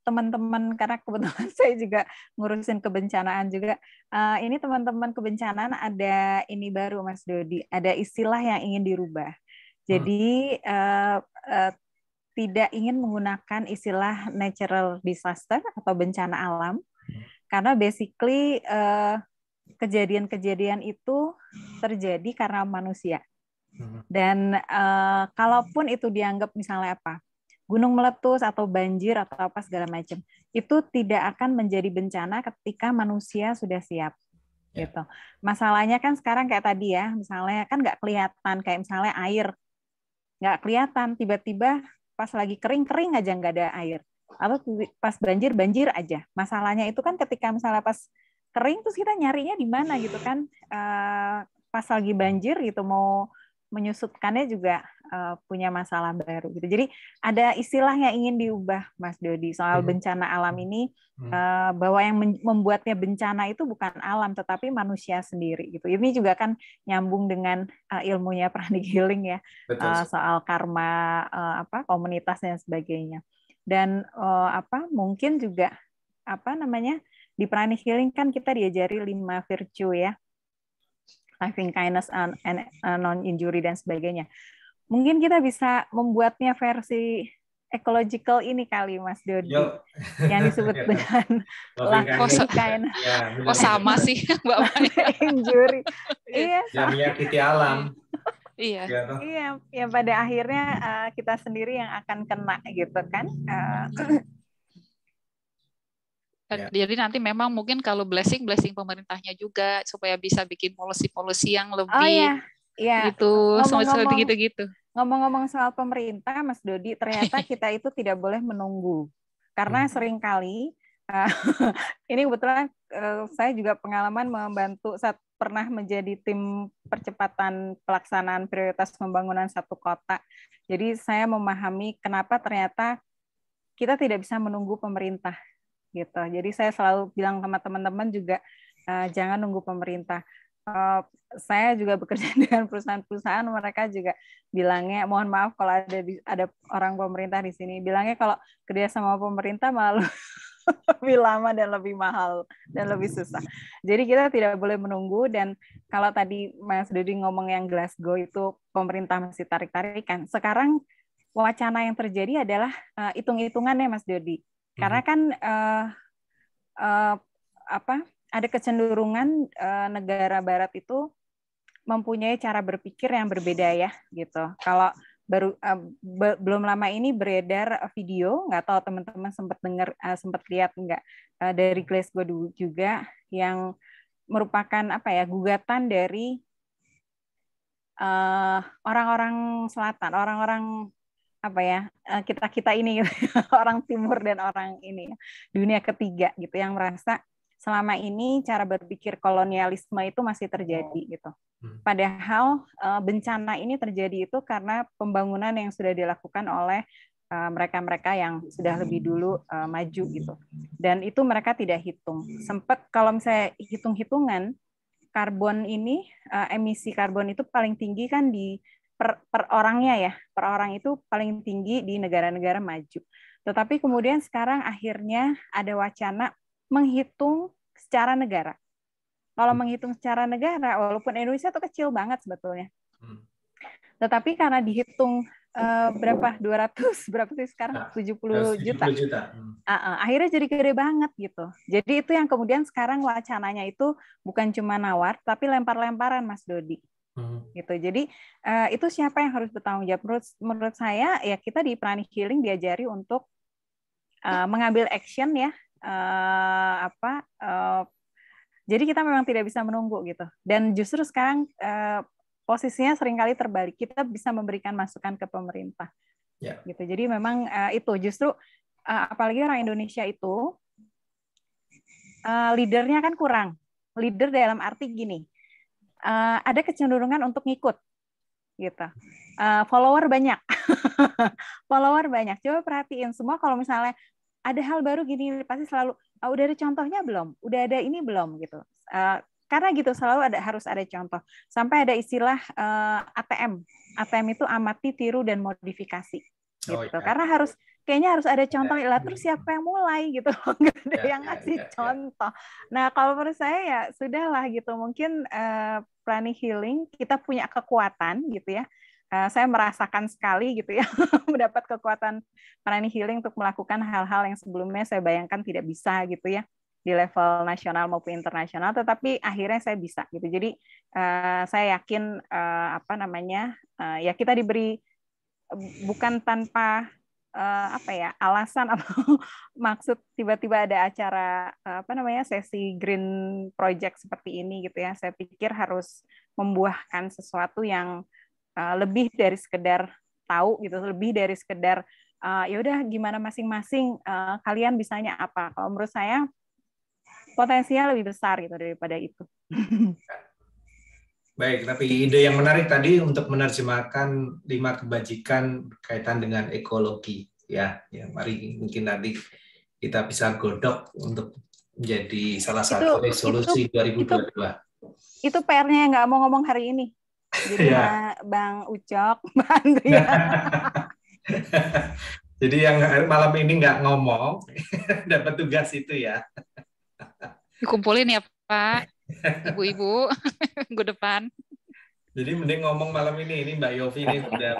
teman-teman karena kebetulan saya juga ngurusin kebencanaan juga. Ini teman-teman kebencanaan ada ini baru Mas Dodi, ada istilah yang ingin dirubah. Jadi tidak ingin menggunakan istilah natural disaster atau bencana alam karena basically kejadian-kejadian itu terjadi karena manusia. Dan kalaupun itu dianggap misalnya gunung meletus atau banjir atau apa segala macam, itu tidak akan menjadi bencana ketika manusia sudah siap. Gitu. Masalahnya kan sekarang kayak tadi ya, misalnya kan nggak kelihatan, kayak misalnya air nggak kelihatan, tiba-tiba pas lagi kering aja nggak ada air, atau pas banjir aja. Masalahnya itu kan ketika misalnya pas kering terus kita nyarinya di mana gitu kan, pas lagi banjir gitu mau menyusutkannya juga punya masalah baru gitu. Jadi ada istilah yang ingin diubah, Mas Dodi, soal bencana alam ini, bahwa yang membuatnya bencana itu bukan alam tetapi manusia sendiri gitu. Ini juga kan nyambung dengan ilmunya pranic healing ya, soal karma, komunitas dan sebagainya. Dan mungkin juga di pranic healing kan kita diajari 5 virtue ya, loving kindness and non-injury dan sebagainya. Mungkin kita bisa membuatnya versi ecological ini kali, Mas Dodi, yang disebut dengan loving kindness. Sama sih, Mbak Maya. Injury. Iya. Yang menyakiti alam. Iya. Iya, pada akhirnya kita sendiri yang akan kena gitu kan. Jadi nanti memang mungkin kalau blessing pemerintahnya juga supaya bisa bikin policy yang lebih gitu, seperti gitu-gitu. Ngomong-ngomong soal pemerintah, Mas Dodi, ternyata kita itu tidak boleh menunggu karena seringkali ini kebetulan saya juga pengalaman membantu saat pernah menjadi tim percepatan pelaksanaan prioritas pembangunan satu kota. Jadi saya memahami kenapa ternyata kita tidak bisa menunggu pemerintah. Gitu. Jadi saya selalu bilang sama teman-teman juga jangan nunggu pemerintah. Saya juga bekerja dengan perusahaan-perusahaan, mereka juga bilangnya, mohon maaf kalau ada orang pemerintah di sini, bilangnya kalau kerja sama pemerintah malah lebih lama dan lebih mahal dan lebih susah. Jadi kita tidak boleh menunggu, dan kalau tadi Mas Dodi ngomong yang Glasgow itu pemerintah masih tarik-tarikan, sekarang wacana yang terjadi adalah hitung-hitungannya, Mas Dodi. Karena kan ada kecenderungan negara Barat itu mempunyai cara berpikir yang berbeda ya, gitu. Kalau belum lama ini beredar video, nggak tahu teman-teman sempat dengar, sempat lihat nggak, dari Glasgow juga, yang merupakan gugatan dari orang-orang selatan, orang-orang kita ini gitu, orang timur dan orang ini dunia ketiga gitu, yang merasa selama ini cara berpikir kolonialisme itu masih terjadi gitu. Padahal bencana ini terjadi itu karena pembangunan yang sudah dilakukan oleh mereka-mereka yang sudah lebih dulu maju gitu. Dan itu mereka tidak hitung. Sempat kalau misalnya hitung-hitungan karbon ini, emisi karbon itu paling tinggi kan di per orangnya ya, per orang itu paling tinggi di negara-negara maju. Tetapi kemudian sekarang akhirnya ada wacana menghitung secara negara. Kalau menghitung secara negara, walaupun Indonesia itu kecil banget sebetulnya, tetapi karena dihitung berapa 200 berapa sih sekarang 70 juta. Akhirnya jadi gede banget gitu. Jadi itu yang kemudian sekarang wacananya itu bukan cuma nawar, tapi lempar-lemparan, Mas Dodi. Gitu. Jadi itu siapa yang harus bertanggung jawab? Menurut saya ya kita di pranic healing diajari untuk mengambil action ya, jadi kita memang tidak bisa menunggu gitu. Dan justru sekarang posisinya seringkali terbalik, kita bisa memberikan masukan ke pemerintah. Gitu. Jadi memang itu justru apalagi orang Indonesia itu leadernya kan kurang. Leader dalam arti gini. Ada kecenderungan untuk ngikut, gitu. Follower banyak, follower banyak. Coba perhatiin semua, kalau misalnya ada hal baru gini, pasti selalu, udah ada contohnya belum? Udah ada ini belum? Gitu. Karena gitu selalu harus ada contoh. Sampai ada istilah ATM. ATM itu amati, tiru, dan modifikasi. Gitu. Karena kayaknya harus ada contoh lah, terus siapa yang mulai gitu, nggak ada yang ngasih contoh. Nah kalau menurut saya ya sudahlah gitu, mungkin pranic healing kita punya kekuatan gitu ya, saya merasakan sekali gitu ya mendapat kekuatan pranic healing untuk melakukan hal-hal yang sebelumnya saya bayangkan tidak bisa gitu ya, di level nasional maupun internasional, tetapi akhirnya saya bisa gitu. Jadi saya yakin ya kita diberi bukan tanpa alasan atau maksud tiba-tiba ada acara sesi green project seperti ini gitu ya. Saya pikir harus membuahkan sesuatu yang lebih dari sekedar tahu gitu, lebih dari sekedar ya udah gimana masing-masing kalian bisanya apa. Kalau menurut saya potensinya lebih besar gitu daripada itu. Baik, tapi ide yang menarik tadi untuk menerjemahkan 5 kebajikan berkaitan dengan ekologi. Ya, mari mungkin nanti kita bisa godok untuk menjadi salah satu resolusi 2022. Itu PR-nya yang nggak mau ngomong hari ini. Jadi Ya. Bang Ucok, Mbak Andrea. Jadi yang malam ini nggak ngomong, dapat tugas itu ya. Dikumpulin ya Pak, ibu-ibu, minggu depan. Jadi mending ngomong malam ini Mbak Yofi ini sudah.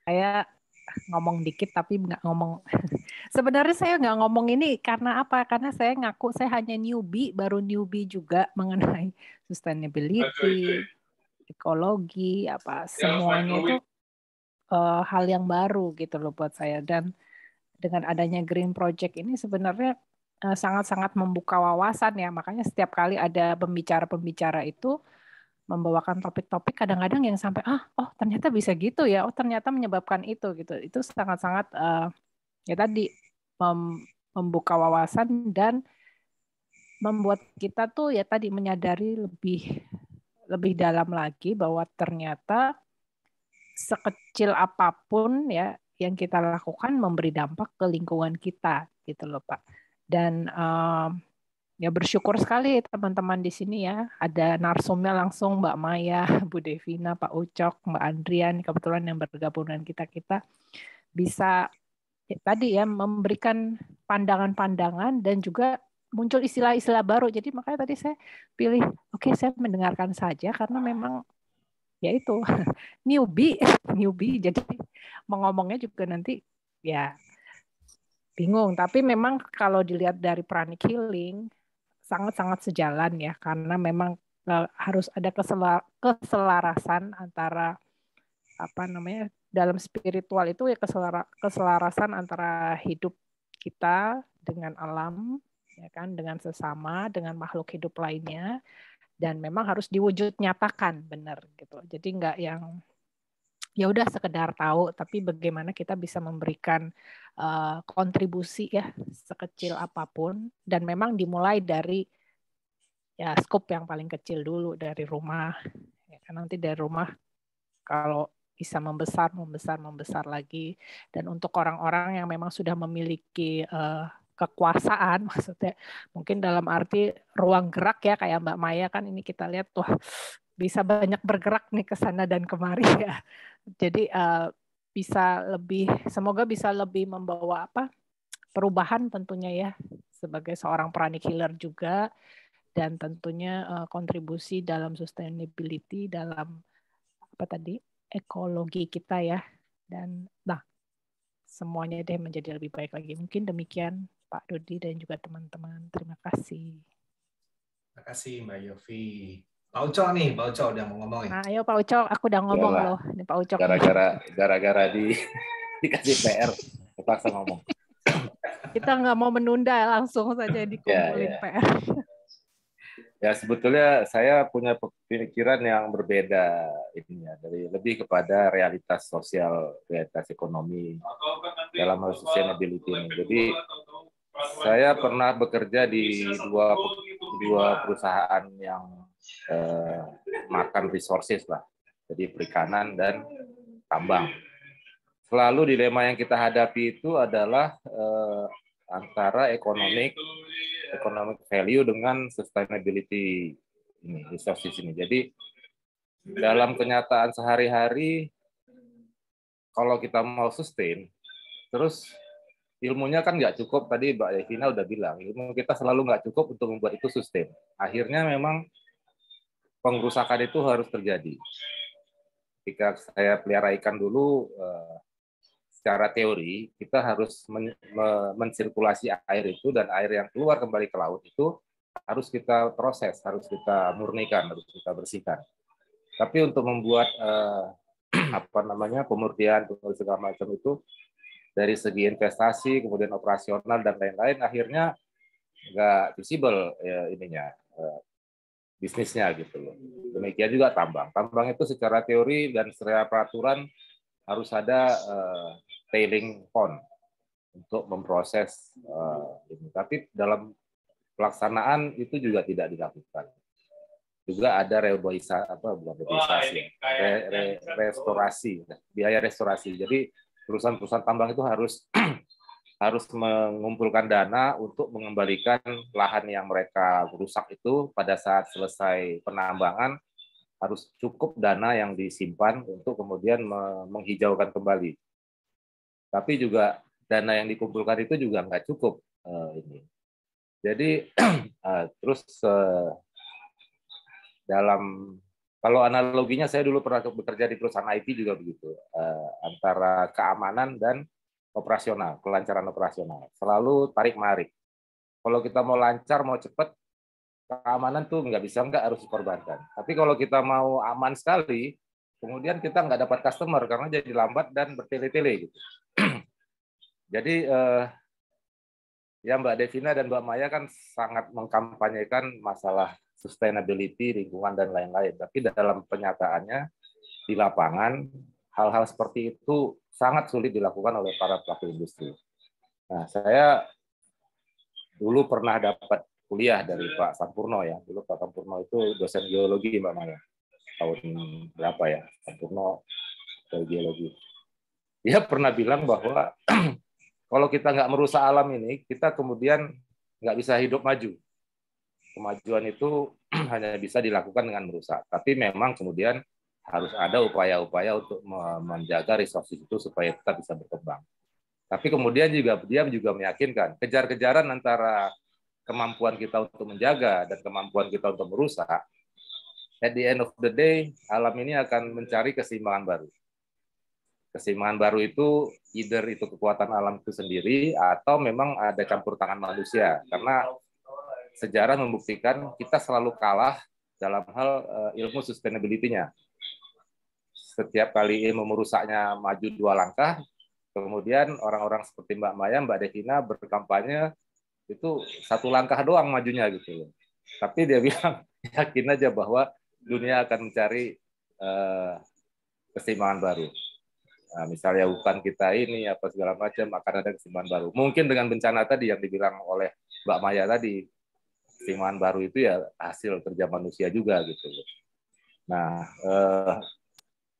Saya ngomong dikit tapi nggak ngomong. Sebenarnya saya nggak ngomong ini karena apa? Karena saya ngaku saya hanya baru newbie juga mengenai sustainability, ekologi, apa semuanya itu hal yang baru gitu loh buat saya. Dan dengan adanya Green Project ini sebenarnya sangat-sangat membuka wawasan ya. Makanya setiap kali ada pembicara-pembicara itu membawakan topik-topik kadang-kadang yang sampai ternyata bisa gitu ya, ternyata menyebabkan itu gitu. Itu sangat-sangat ya tadi membuka wawasan dan membuat kita tuh ya tadi menyadari lebih dalam lagi bahwa ternyata sekecil apapun ya yang kita lakukan memberi dampak ke lingkungan kita gitu loh Pak. Dan ya bersyukur sekali teman-teman di sini ya. Ada narsumnya langsung Mbak Maya, Bu Devina, Pak Ucok, Mbak Andrian, kebetulan yang bergabung dengan kita bisa tadi ya memberikan pandangan-pandangan dan juga muncul istilah-istilah baru. Jadi makanya tadi saya pilih, oke, saya mendengarkan saja karena memang ya itu newbie jadi mau ngomongnya juga nanti ya bingung. Tapi memang kalau dilihat dari pranic healing sangat-sangat sejalan ya, karena memang harus ada keselarasan antara apa namanya dalam spiritual itu ya keselarasan antara hidup kita dengan alam ya kan, dengan sesama, dengan makhluk hidup lainnya, dan memang harus diwujud nyatakan benar gitu. Jadi nggak yang ya udah sekedar tahu, tapi bagaimana kita bisa memberikan kontribusi ya sekecil apapun, dan memang dimulai dari ya skop yang paling kecil dulu dari rumah. Ya kan, nanti dari rumah kalau bisa membesar lagi. Dan untuk orang-orang yang memang sudah memiliki kekuasaan, maksudnya mungkin dalam arti ruang gerak ya, kayak Mbak Maya kan ini kita lihat tuh bisa banyak bergerak nih ke sana dan kemari ya. Jadi semoga bisa lebih membawa perubahan tentunya ya, sebagai seorang pranic healer juga, dan tentunya kontribusi dalam sustainability, dalam ekologi kita ya. Dan semuanya deh menjadi lebih baik lagi. Mungkin demikian Pak Dodi dan juga teman-teman. Terima kasih. Terima kasih Mbak Yofi. Pak Ucok nih, Pak Ucok udah mau ngomong ya. Nah, ayo Pak Ucok, aku udah ngomong loh. Ini Pak Ucok. Gara-gara dikasih PR, terpaksa ngomong. Kita nggak mau menunda, langsung saja dikumpulin PR. Ya sebetulnya saya punya pemikiran yang berbeda ininya, dari lebih kepada realitas sosial, realitas ekonomi dalam hal sustainability ini. Jadi saya pernah bekerja di dua perusahaan yang makan resources lah, jadi perikanan dan tambang. Selalu dilema yang kita hadapi itu adalah antara economic value dengan sustainability ini, resources ini. Jadi dalam kenyataan sehari-hari, kalau kita mau sustain, terus ilmunya kan nggak cukup. Tadi Mbak Devina udah bilang, ilmu kita selalu nggak cukup untuk membuat itu sustain. Akhirnya memang pengrusakan itu harus terjadi. Jika saya pelihara ikan dulu, secara teori kita harus mensirkulasi air itu, dan air yang keluar kembali ke laut itu harus kita proses, harus kita murnikan, harus kita bersihkan. Tapi untuk membuat pemurnian segala macam itu dari segi investasi, kemudian operasional dan lain-lain, akhirnya nggak visible ya ininya, bisnisnya gitu loh. Demikian juga tambang. Tambang itu secara teori dan secara peraturan harus ada tailing pond untuk memproses ini. Tapi dalam pelaksanaan itu juga tidak dilakukan. Juga ada restorasi, biaya restorasi. Jadi perusahaan-perusahaan tambang itu harus mengumpulkan dana untuk mengembalikan lahan yang mereka rusak itu pada saat selesai penambangan, harus cukup dana yang disimpan untuk kemudian menghijaukan kembali. Tapi juga dana yang dikumpulkan itu juga nggak cukup ini. Jadi terus kalau analoginya saya dulu pernah bekerja di perusahaan IT juga begitu, antara keamanan dan operasional, kelancaran operasional, selalu tarik-marik. Kalau kita mau lancar, mau cepat, keamanan tuh nggak harus dikorbankan. Tapi kalau kita mau aman sekali, kemudian kita nggak dapat customer karena jadi lambat dan bertele-tele gitu. Jadi ya Mbak Devina dan Mbak Maya kan sangat mengkampanyekan masalah sustainability, lingkungan, dan lain-lain. Tapi dalam penyataannya, di lapangan, hal-hal seperti itu sangat sulit dilakukan oleh para pelaku industri. Nah, saya dulu pernah dapat kuliah dari Pak Sampurno ya. Dulu Pak Sampurno itu dosen geologi, Mbak Maya. Tahun berapa ya? Sampurno dari geologi. Dia pernah bilang bahwa kalau kita nggak merusak alam ini, kita kemudian nggak bisa hidup maju. Kemajuan itu hanya bisa dilakukan dengan merusak. Tapi memang kemudian harus ada upaya-upaya untuk menjaga resources itu supaya tetap bisa berkembang. Tapi kemudian dia juga meyakinkan kejar-kejaran antara kemampuan kita untuk menjaga dan kemampuan kita untuk merusak, at the end of the day, alam ini akan mencari keseimbangan baru. Keseimbangan baru itu either itu kekuatan alam itu sendiri atau memang ada campur tangan manusia. Karena sejarah membuktikan kita selalu kalah dalam hal ilmu sustainability-nya. Setiap kali ilmu merusaknya maju 2 langkah, kemudian orang-orang seperti Mbak Maya, Mbak Devina berkampanye itu 1 langkah doang majunya gitu loh. Tapi dia bilang yakin aja bahwa dunia akan mencari keseimbangan baru. Nah, misalnya hutan kita ini apa segala macam akan ada keseimbangan baru. Mungkin dengan bencana tadi yang dibilang oleh Mbak Maya tadi, keseimbangan baru itu ya hasil kerja manusia juga gitu. Nah,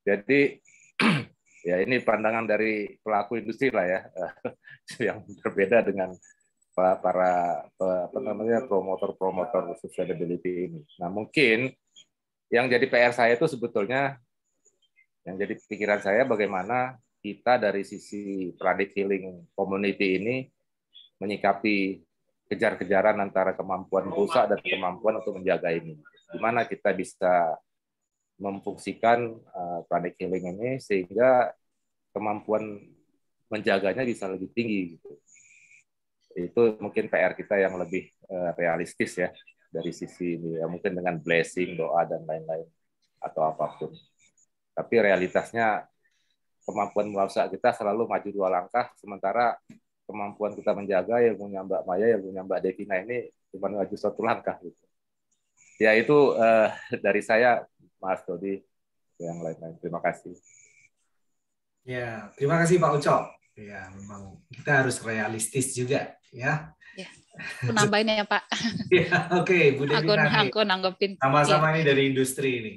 jadi ya ini pandangan dari pelaku industri lah ya, yang berbeda dengan para promotor sustainability ini. Nah, mungkin yang jadi PR saya itu sebetulnya, yang jadi pikiran saya bagaimana kita dari sisi planet healing community ini menyikapi kejar-kejaran antara kemampuan merusak dan kemampuan untuk menjaga ini. Di mana kita bisa memfungsikan planet healing ini sehingga kemampuan menjaganya bisa lebih tinggi. Gitu. Itu mungkin PR kita yang lebih realistis ya dari sisi ini. Ya, mungkin dengan blessing, doa, dan lain-lain atau apapun. Tapi realitasnya kemampuan merusak kita selalu maju 2 langkah, sementara kemampuan kita menjaga yang punya Mbak Maya, yang punya Mbak Devina ini cuma maju 1 langkah. Gitu. Ya itu dari saya, Mas Dodi, yang lain-lain. Terima kasih. Ya, terima kasih Pak Ucok. Ya, memang kita harus realistis juga, ya. Ya, aku nambahin ya Pak. Ya, oke, Bu Devina. Aku nanggepin. Sama-sama ini dari industri ini.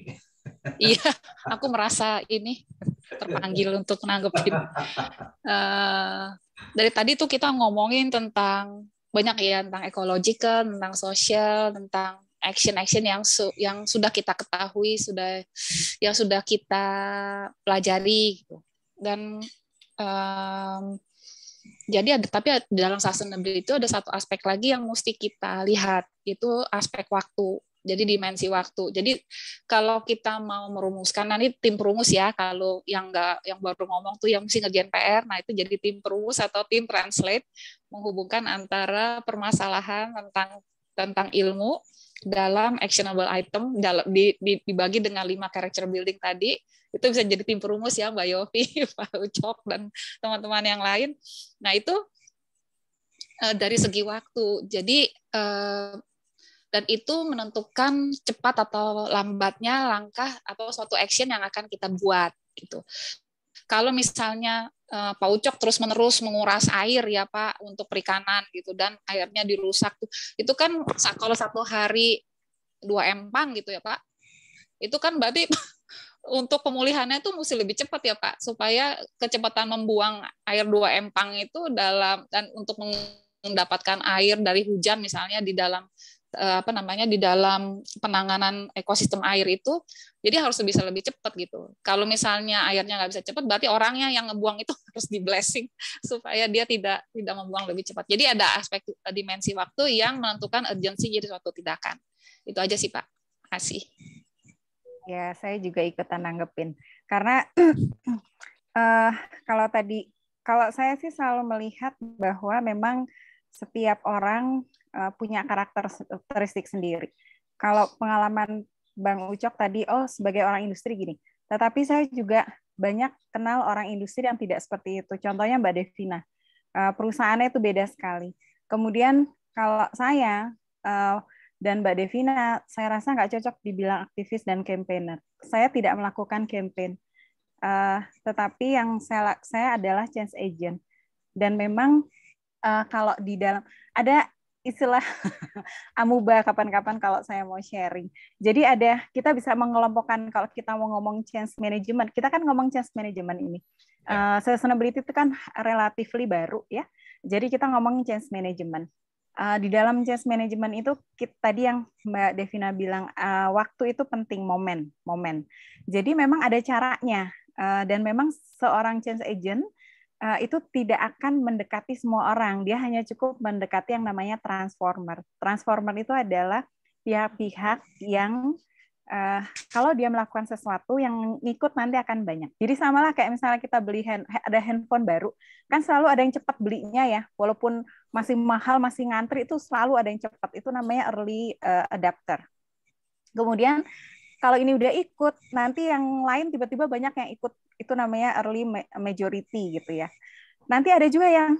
Iya, aku merasa ini terpanggil untuk nanggepin. Dari tadi tuh kita ngomongin tentang banyak ya, tentang ecological, tentang sosial, tentang action yang sudah kita ketahui, yang sudah kita pelajari gitu. Dan jadi tapi dalam sustainability itu ada satu aspek lagi yang mesti kita lihat, itu aspek waktu. Jadi dimensi waktu. Jadi kalau kita mau merumuskan, nanti tim perumus ya, kalau yang baru ngomong tuh yang mesti ngerjain PR, nah itu jadi tim perumus atau tim translate, menghubungkan antara permasalahan tentang ilmu dalam actionable item, dibagi dengan 5 character building tadi, itu bisa jadi tim perumus ya Mbak Yofi, Pak Ucok, dan teman-teman yang lain. Nah itu dari segi waktu. Jadi dan itu menentukan cepat atau lambatnya langkah atau suatu action yang akan kita buat gitu. Kalau misalnya Pak Ucok terus-menerus menguras air ya Pak untuk perikanan gitu dan airnya dirusak tuh, itu kan kalau 1 hari 2 empang gitu ya Pak, itu kan berarti untuk pemulihannya tuh mesti lebih cepat ya Pak, supaya kecepatan membuang air 2 empang itu dan untuk mendapatkan air dari hujan misalnya di dalam di dalam penanganan ekosistem air itu, jadi harus bisa lebih cepat gitu. Kalau misalnya airnya nggak bisa cepat, berarti orangnya yang ngebuang itu harus di blessing supaya dia tidak membuang lebih cepat. Jadi ada aspek dimensi waktu yang menentukan urgensi jadi suatu tindakan. Itu aja sih Pak. Kasih. Ya, saya juga ikutan nanggepin. Karena kalau saya sih selalu melihat bahwa memang setiap orang punya karakteristik sendiri. Kalau pengalaman Bang Ucok tadi, sebagai orang industri gini. Tetapi saya juga banyak kenal orang industri yang tidak seperti itu. Contohnya Mbak Devina. Perusahaannya itu beda sekali. Kemudian kalau saya dan Mbak Devina, saya rasa nggak cocok dibilang aktivis dan campaigner. Saya tidak melakukan campaign. Tetapi yang saya adalah change agent. Dan memang kalau di dalam, ada istilah amuba kapan-kapan kalau saya mau sharing. Jadi kita bisa mengelompokkan kalau kita mau ngomong change management, kita kan ngomong change management ini. Sustainability itu kan relatively baru ya. Jadi kita ngomong change management. Di dalam change management itu tadi yang Mbak Devina bilang waktu itu penting, momen. Jadi memang ada caranya dan memang seorang change agent itu tidak akan mendekati semua orang. Dia hanya cukup mendekati yang namanya transformer. Transformer itu adalah pihak-pihak yang kalau dia melakukan sesuatu yang ngikut nanti akan banyak. Jadi samalah kayak misalnya kita beli ada handphone baru, kan selalu ada yang cepat belinya ya. Walaupun masih mahal, masih ngantri, itu selalu ada yang cepat. Itu namanya early adapter. Kemudian kalau ini udah ikut, nanti yang lain tiba-tiba banyak yang ikut. Itu namanya early majority gitu ya. Nanti ada juga yang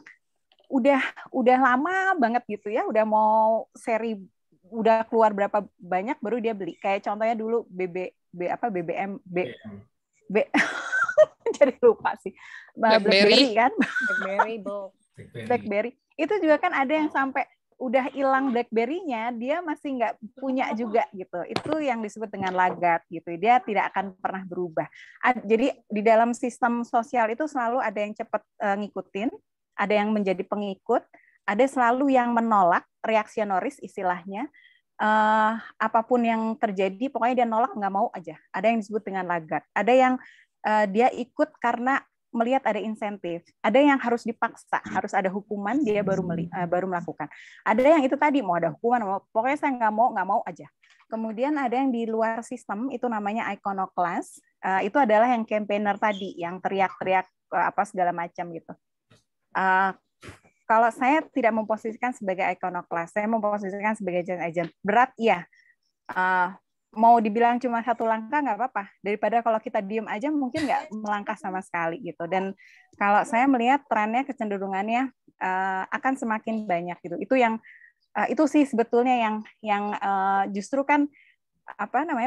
udah lama banget gitu ya, udah mau seri, udah keluar berapa banyak baru dia beli. Kayak contohnya dulu BBM jadi lupa sih. BlackBerry kan? BlackBerry. Itu juga kan ada yang sampai udah hilang BlackBerry-nya, dia masih nggak punya juga gitu. Itu yang disebut dengan lagat gitu. Dia tidak akan pernah berubah. Jadi di dalam sistem sosial itu selalu ada yang cepat ngikutin, ada yang menjadi pengikut, ada selalu yang menolak, reaksionaris istilahnya. Apapun yang terjadi, pokoknya dia nolak, nggak mau aja. Ada yang disebut dengan lagat. Ada yang dia ikut karena melihat ada insentif, ada yang harus dipaksa, harus ada hukuman dia baru melakukan. Ada yang itu tadi mau ada hukuman, pokoknya saya nggak mau aja. Kemudian ada yang di luar sistem itu namanya iconoclast, itu adalah yang campaigner tadi, yang teriak-teriak apa segala macam gitu. Kalau saya tidak memposisikan sebagai iconoclast, saya memposisikan sebagai change agent. Berat ya. Mau dibilang cuma 1 langkah nggak apa-apa, daripada kalau kita diem aja mungkin nggak melangkah sama sekali gitu. Dan kalau saya melihat trennya kecenderungannya akan semakin banyak gitu. Itu sih sebetulnya yang justru kan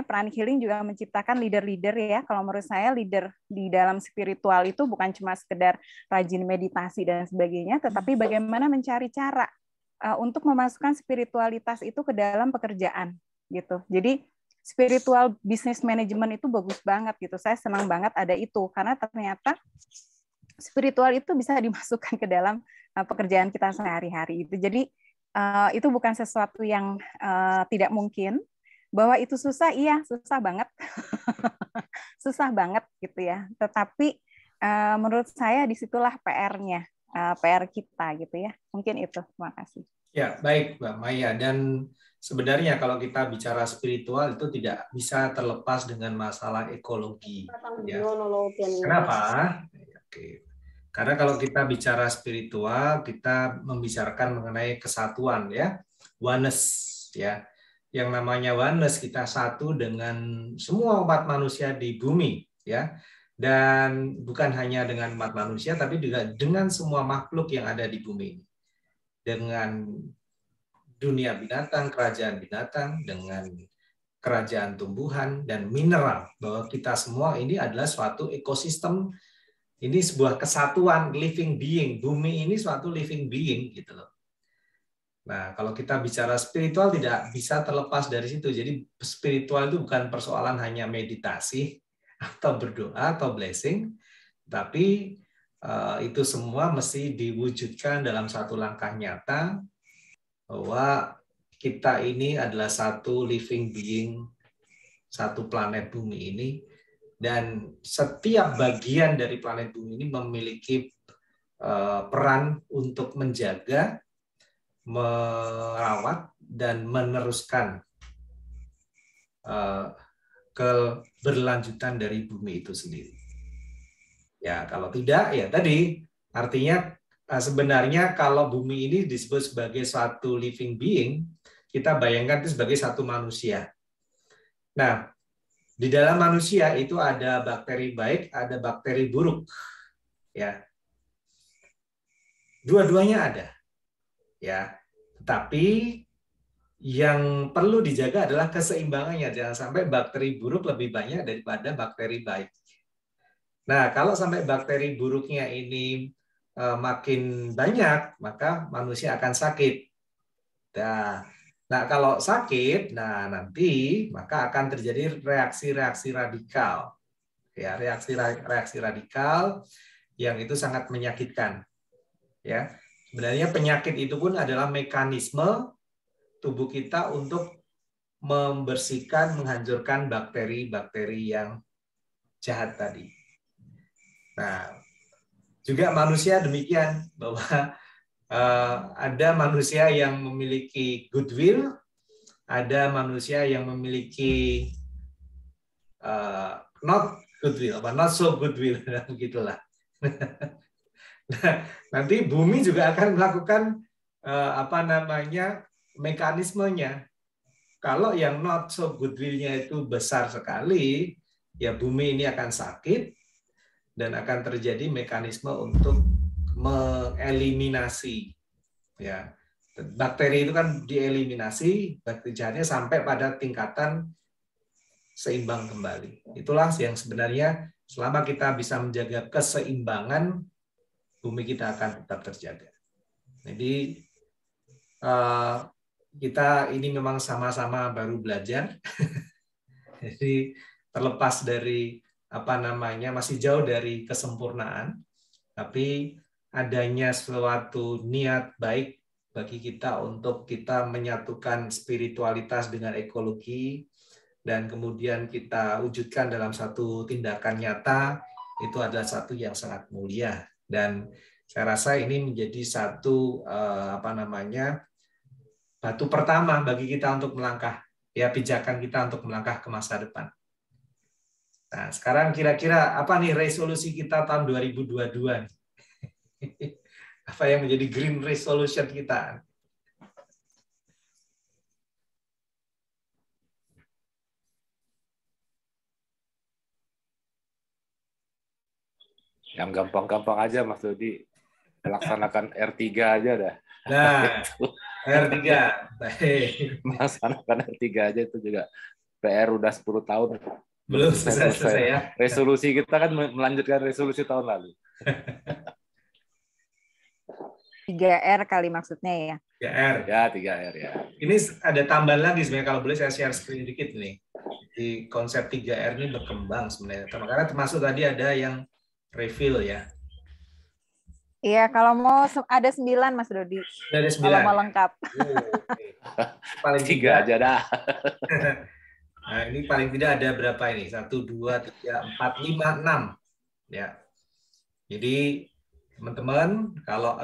Pranic Healing juga menciptakan leader-leader ya. Kalau menurut saya leader di dalam spiritual itu bukan cuma sekedar rajin meditasi dan sebagainya, tetapi bagaimana mencari cara untuk memasukkan spiritualitas itu ke dalam pekerjaan gitu. Jadi spiritual business management itu bagus banget gitu. Saya senang banget ada itu karena ternyata spiritual itu bisa dimasukkan ke dalam pekerjaan kita sehari-hari itu. Jadi itu bukan sesuatu yang tidak mungkin. Bahwa itu susah, iya susah banget, susah banget gitu ya. Tetapi menurut saya disitulah PR-nya, PR kita gitu ya. Mungkin itu. Terima kasih. Ya baik Mbak Maya, dan sebenarnya kalau kita bicara spiritual itu tidak bisa terlepas dengan masalah ekologi. Ya. Kenapa? Oke. Karena kalau kita bicara spiritual, kita membicarakan mengenai kesatuan, ya, oneness, ya. Yang namanya oneness, kita satu dengan semua umat manusia di bumi, ya. Dan bukan hanya dengan umat manusia, tapi juga dengan semua makhluk yang ada di bumi ini. Dengan dunia binatang, kerajaan binatang, dengan kerajaan tumbuhan dan mineral, bahwa kita semua ini adalah suatu ekosistem, ini sebuah kesatuan living being, bumi ini suatu living being gitu loh. Nah, kalau kita bicara spiritual tidak bisa terlepas dari situ. Jadi spiritual itu bukan persoalan hanya meditasi atau berdoa atau blessing, tapi itu semua mesti diwujudkan dalam satu langkah nyata bahwa kita ini adalah satu living being, satu planet bumi ini, dan setiap bagian dari planet bumi ini memiliki peran untuk menjaga, merawat, dan meneruskan keberlanjutan dari bumi itu sendiri. Ya, kalau tidak, ya tadi artinya sebenarnya kalau bumi ini disebut sebagai suatu living being, kita bayangkan itu sebagai satu manusia. Nah, di dalam manusia itu ada bakteri baik, ada bakteri buruk. Ya. Dua-duanya ada. Ya, tapi yang perlu dijaga adalah keseimbangannya. Jangan sampai bakteri buruk lebih banyak daripada bakteri baik. Nah, kalau sampai bakteri buruknya ini makin banyak, maka manusia akan sakit. Nah, kalau sakit, nah nanti maka akan terjadi reaksi-reaksi radikal. Ya, reaksi radikal yang itu sangat menyakitkan. Ya. Sebenarnya penyakit itu pun adalah mekanisme tubuh kita untuk membersihkan, menghancurkan bakteri-bakteri yang jahat tadi. Nah, juga manusia demikian, bahwa ada manusia yang memiliki goodwill, ada manusia yang memiliki not goodwill, not so goodwill, begitulah. Nah, nanti bumi juga akan melakukan mekanismenya. Kalau yang not so goodwill-nya itu besar sekali, ya bumi ini akan sakit dan akan terjadi mekanisme untuk mengeliminasi. Ya, bakteri itu kan dieliminasi, bakteri jahatnya sampai pada tingkatan seimbang kembali. Itulah yang sebenarnya selama kita bisa menjaga keseimbangan, bumi kita akan tetap terjaga. Jadi kita ini memang sama-sama baru belajar. Jadi terlepas dari masih jauh dari kesempurnaan, tapi adanya suatu niat baik bagi kita untuk kita menyatukan spiritualitas dengan ekologi, dan kemudian kita wujudkan dalam satu tindakan nyata, itu adalah satu yang sangat mulia. Dan saya rasa ini menjadi satu batu pertama bagi kita untuk melangkah, ya pijakan kita untuk melangkah ke masa depan. Nah, sekarang kira-kira apa nih resolusi kita tahun 2022? Apa yang menjadi green resolution kita? Yang gampang-gampang aja Mas Dodi, melaksanakan R3 aja dah. Nah, R3, baik. Melaksanakan R3 aja itu juga PR udah 10 tahun. Belum selesai ya. Resolusi kita kan melanjutkan resolusi tahun lalu. 3R kali maksudnya ya. 3R. Ya, 3R ya. Ini ada tambahan lagi sebenarnya, kalau boleh saya share screen dikit nih. Di konsep 3R ini berkembang sebenarnya. Karena termasuk tadi ada yang refill ya. Iya, kalau mau ada 9 Mas Dodi. Ada 9. Kalau mau lengkap. Okay. Paling 3 aja dah. Nah, ini paling tidak ada berapa ini? 1, 2, 3, 4, 5, 6. Ya. Jadi teman-teman, kalau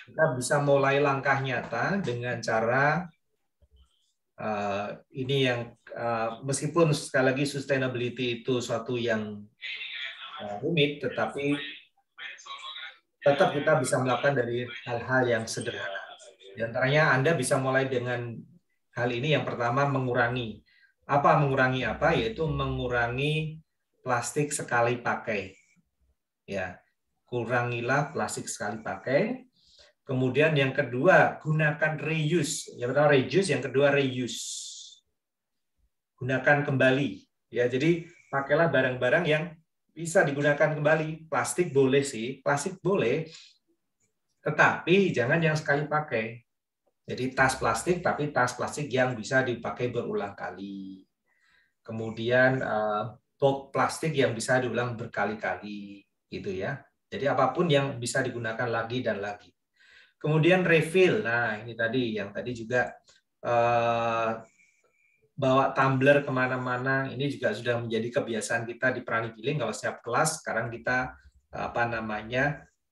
kita bisa mulai langkah nyata dengan cara ini yang meskipun sekali lagi sustainability itu suatu yang rumit, tetapi tetap kita bisa melakukan dari hal-hal yang sederhana. Di antaranya Anda bisa mulai dengan hal ini. Yang pertama, mengurangi. Mengurangi apa? Yaitu mengurangi plastik sekali pakai. Ya, kurangilah plastik sekali pakai. Kemudian yang kedua, gunakan reuse. Yang pertama reduce, yang kedua reuse. Gunakan kembali. Ya, jadi pakailah barang-barang yang bisa digunakan kembali. Plastik boleh sih, plastik boleh, tetapi jangan yang sekali pakai. Jadi tas plastik, tapi tas plastik yang bisa dipakai berulang kali. Kemudian box plastik yang bisa diulang berkali-kali, gitu ya. Jadi apapun yang bisa digunakan lagi dan lagi. Kemudian refill. Nah, ini tadi yang tadi juga bawa tumbler kemana-mana. Ini juga sudah menjadi kebiasaan kita di Prani Giling. Kalau setiap kelas sekarang kita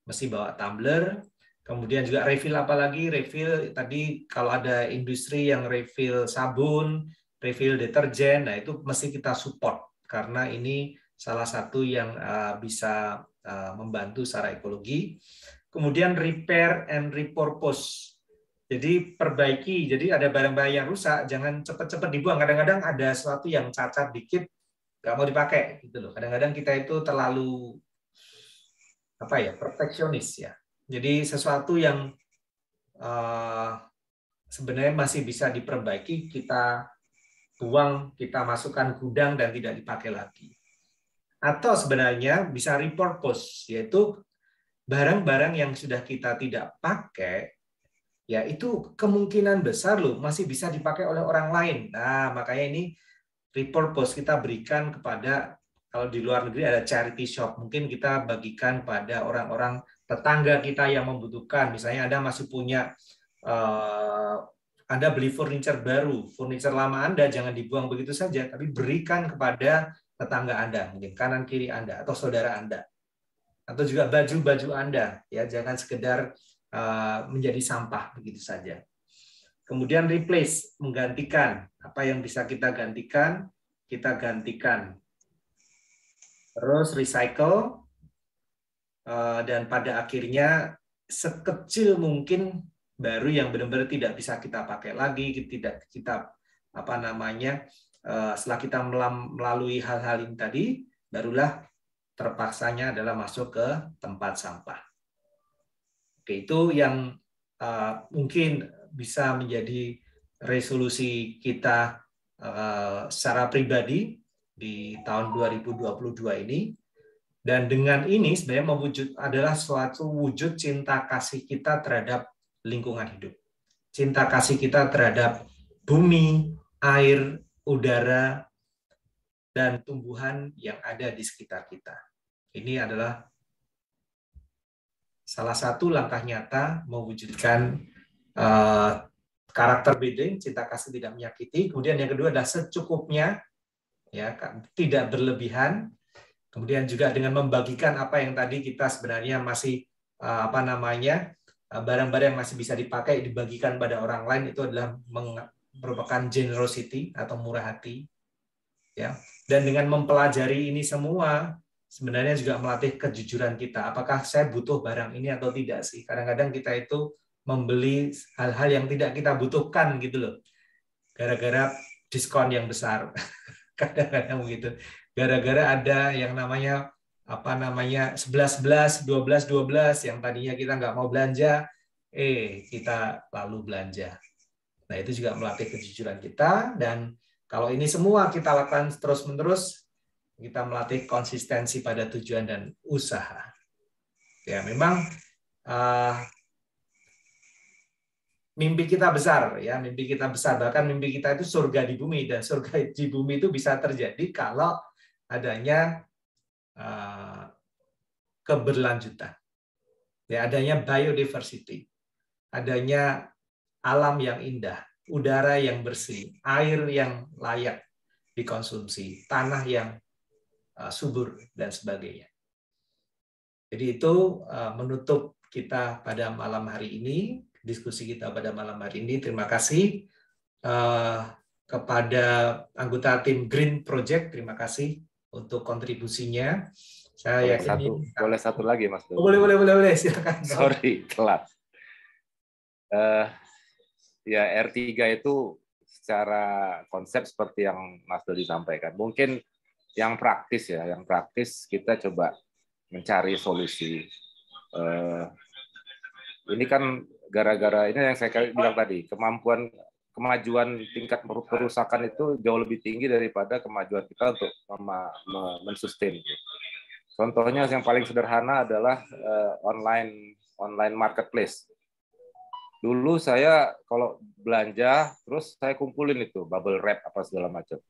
mesti bawa tumbler. Kemudian juga refill, apalagi refill tadi kalau ada industri yang refill sabun, refill deterjen, nah itu mesti kita support karena ini salah satu yang bisa membantu secara ekologi. Kemudian repair and repurpose. Jadi perbaiki, jadi ada barang-barang yang rusak, jangan cepat-cepat dibuang. Kadang-kadang ada sesuatu yang cacat dikit, nggak mau dipakai, gitu loh. Kadang-kadang kita itu terlalu perfeksionis ya. Jadi sesuatu yang sebenarnya masih bisa diperbaiki, kita buang, kita masukkan gudang dan tidak dipakai lagi. Atau sebenarnya bisa repurpose, yaitu barang-barang yang sudah kita tidak pakai, ya itu kemungkinan besar loh masih bisa dipakai oleh orang lain. Nah, makanya ini repurpose kita berikan kepada, kalau di luar negeri ada charity shop, mungkin kita bagikan pada orang-orang tetangga kita yang membutuhkan. Misalnya Anda masih punya, Anda beli furniture baru, furniture lama Anda jangan dibuang begitu saja, tapi berikan kepada tetangga Anda, mungkin kanan kiri Anda atau saudara Anda. Atau juga baju-baju Anda, ya jangan sekedar menjadi sampah begitu saja. Kemudian replace, menggantikan. Apa yang bisa kita gantikan, kita gantikan. Terus recycle, dan pada akhirnya sekecil mungkin baru yang benar-benar tidak bisa kita pakai lagi, tidak kita setelah kita melalui hal-hal ini tadi, barulah terpaksanya adalah masuk ke tempat sampah. Oke, itu yang mungkin bisa menjadi resolusi kita secara pribadi di tahun 2022 ini. Dan dengan ini sebenarnya adalah suatu wujud cinta kasih kita terhadap lingkungan hidup. Cinta kasih kita terhadap bumi, air, udara, dan tumbuhan yang ada di sekitar kita. Ini adalah salah satu langkah nyata mewujudkan karakter building, cinta kasih tidak menyakiti. Kemudian yang kedua adalah secukupnya, ya, tidak berlebihan. Kemudian juga dengan membagikan apa yang tadi kita sebenarnya masih barang-barang yang masih bisa dipakai dibagikan pada orang lain, itu adalah merupakan generosity atau murah hati, ya. Dan dengan mempelajari ini semua sebenarnya juga melatih kejujuran kita. Apakah saya butuh barang ini atau tidak sih? Kadang-kadang kita itu membeli hal-hal yang tidak kita butuhkan gitu loh. Gara-gara diskon yang besar. Kadang-kadang begitu. Gara-gara ada yang namanya 11-11, 12-12 yang tadinya kita nggak mau belanja, kita lalu belanja. Nah, itu juga melatih kejujuran kita, dan kalau ini semua kita lakukan terus-menerus, kita melatih konsistensi pada tujuan dan usaha. Ya, memang mimpi kita besar, ya, mimpi kita besar. Bahkan mimpi kita itu surga di bumi, dan surga di bumi itu bisa terjadi kalau adanya keberlanjutan, ya, adanya biodiversity, adanya alam yang indah, udara yang bersih, air yang layak dikonsumsi, tanah yang subur, dan sebagainya. Jadi itu menutup kita pada malam hari ini, diskusi kita pada malam hari ini. Terima kasih kepada anggota tim Green Project, terima kasih untuk kontribusinya. Saya yakin boleh satu lagi, Mas. Boleh, silakan. Sorry, telat. Ya, R3 itu secara konsep seperti yang Mas Dodi sampaikan. Mungkin yang praktis ya, yang praktis kita coba mencari solusi. Ini kan gara-gara ini yang saya bilang tadi, kemajuan tingkat perusakan itu jauh lebih tinggi daripada kemajuan kita untuk mensustain. Contohnya yang paling sederhana adalah online marketplace. Dulu saya kalau belanja, terus saya kumpulin itu bubble wrap apa segala macam.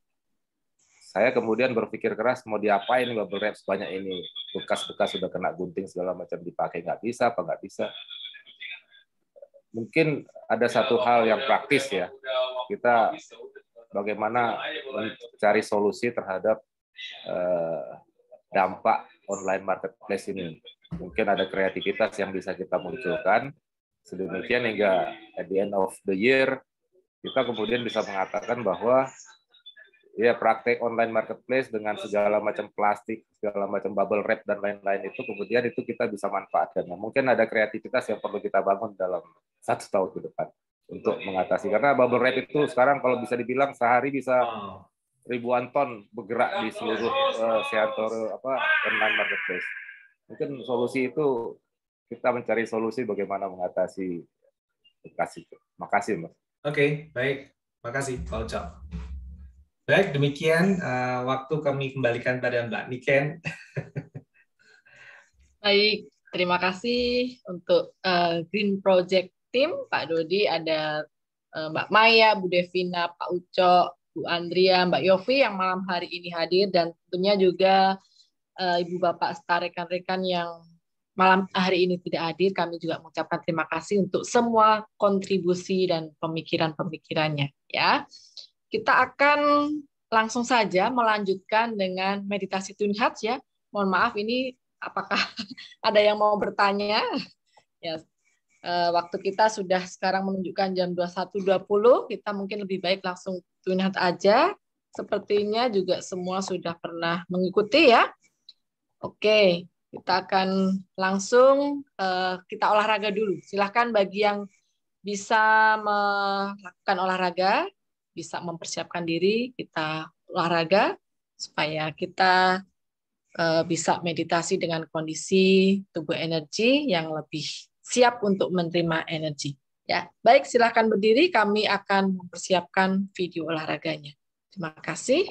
Saya kemudian berpikir keras mau diapain bubble wrap sebanyak ini, bekas-bekas sudah kena gunting segala macam, dipakai nggak bisa, apa nggak bisa. Mungkin ada satu hal yang praktis ya, kita bagaimana mencari solusi terhadap dampak online marketplace ini. Mungkin ada kreativitas yang bisa kita munculkan, sedemikian hingga at the end of the year kita kemudian bisa mengatakan bahwa ya praktek online marketplace dengan segala macam plastik, segala macam bubble wrap dan lain-lain itu kemudian itu kita bisa manfaatkan. Nah, mungkin ada kreativitas yang perlu kita bangun dalam 1 tahun ke depan untuk mengatasi, karena bubble wrap itu sekarang kalau bisa dibilang sehari bisa ribuan ton bergerak di seluruh sektor online marketplace. Mungkin solusi itu kita mencari solusi bagaimana mengatasi bekas itu. Makasih, Mas. Oke, baik. Makasih, Pak Ucok. Baik, demikian waktu kami kembalikan pada Mbak Niken. Baik, terima kasih untuk Green Project Team, Pak Dodi, ada Mbak Maya, Bu Devina, Pak Ucok, Bu Andrea, Mbak Yofi yang malam hari ini hadir, dan tentunya juga Ibu Bapak serta rekan-rekan yang malam hari ini tidak hadir. Kami juga mengucapkan terima kasih untuk semua kontribusi dan pemikiran-pemikirannya. Ya, kita akan langsung saja melanjutkan dengan meditasi Twin Hearts ya. Mohon maaf ini apakah ada yang mau bertanya? Ya, waktu kita sudah sekarang menunjukkan jam 21.20. Kita mungkin lebih baik langsung Twin Hearts aja. Sepertinya juga semua sudah pernah mengikuti ya. Oke, kita akan langsung kita olahraga dulu. Silahkan bagi yang bisa melakukan olahraga, bisa mempersiapkan diri, kita olahraga supaya kita bisa meditasi dengan kondisi tubuh energi yang lebih siap untuk menerima energi. Ya, baik, silahkan berdiri. Kami akan mempersiapkan video olahraganya. Terima kasih.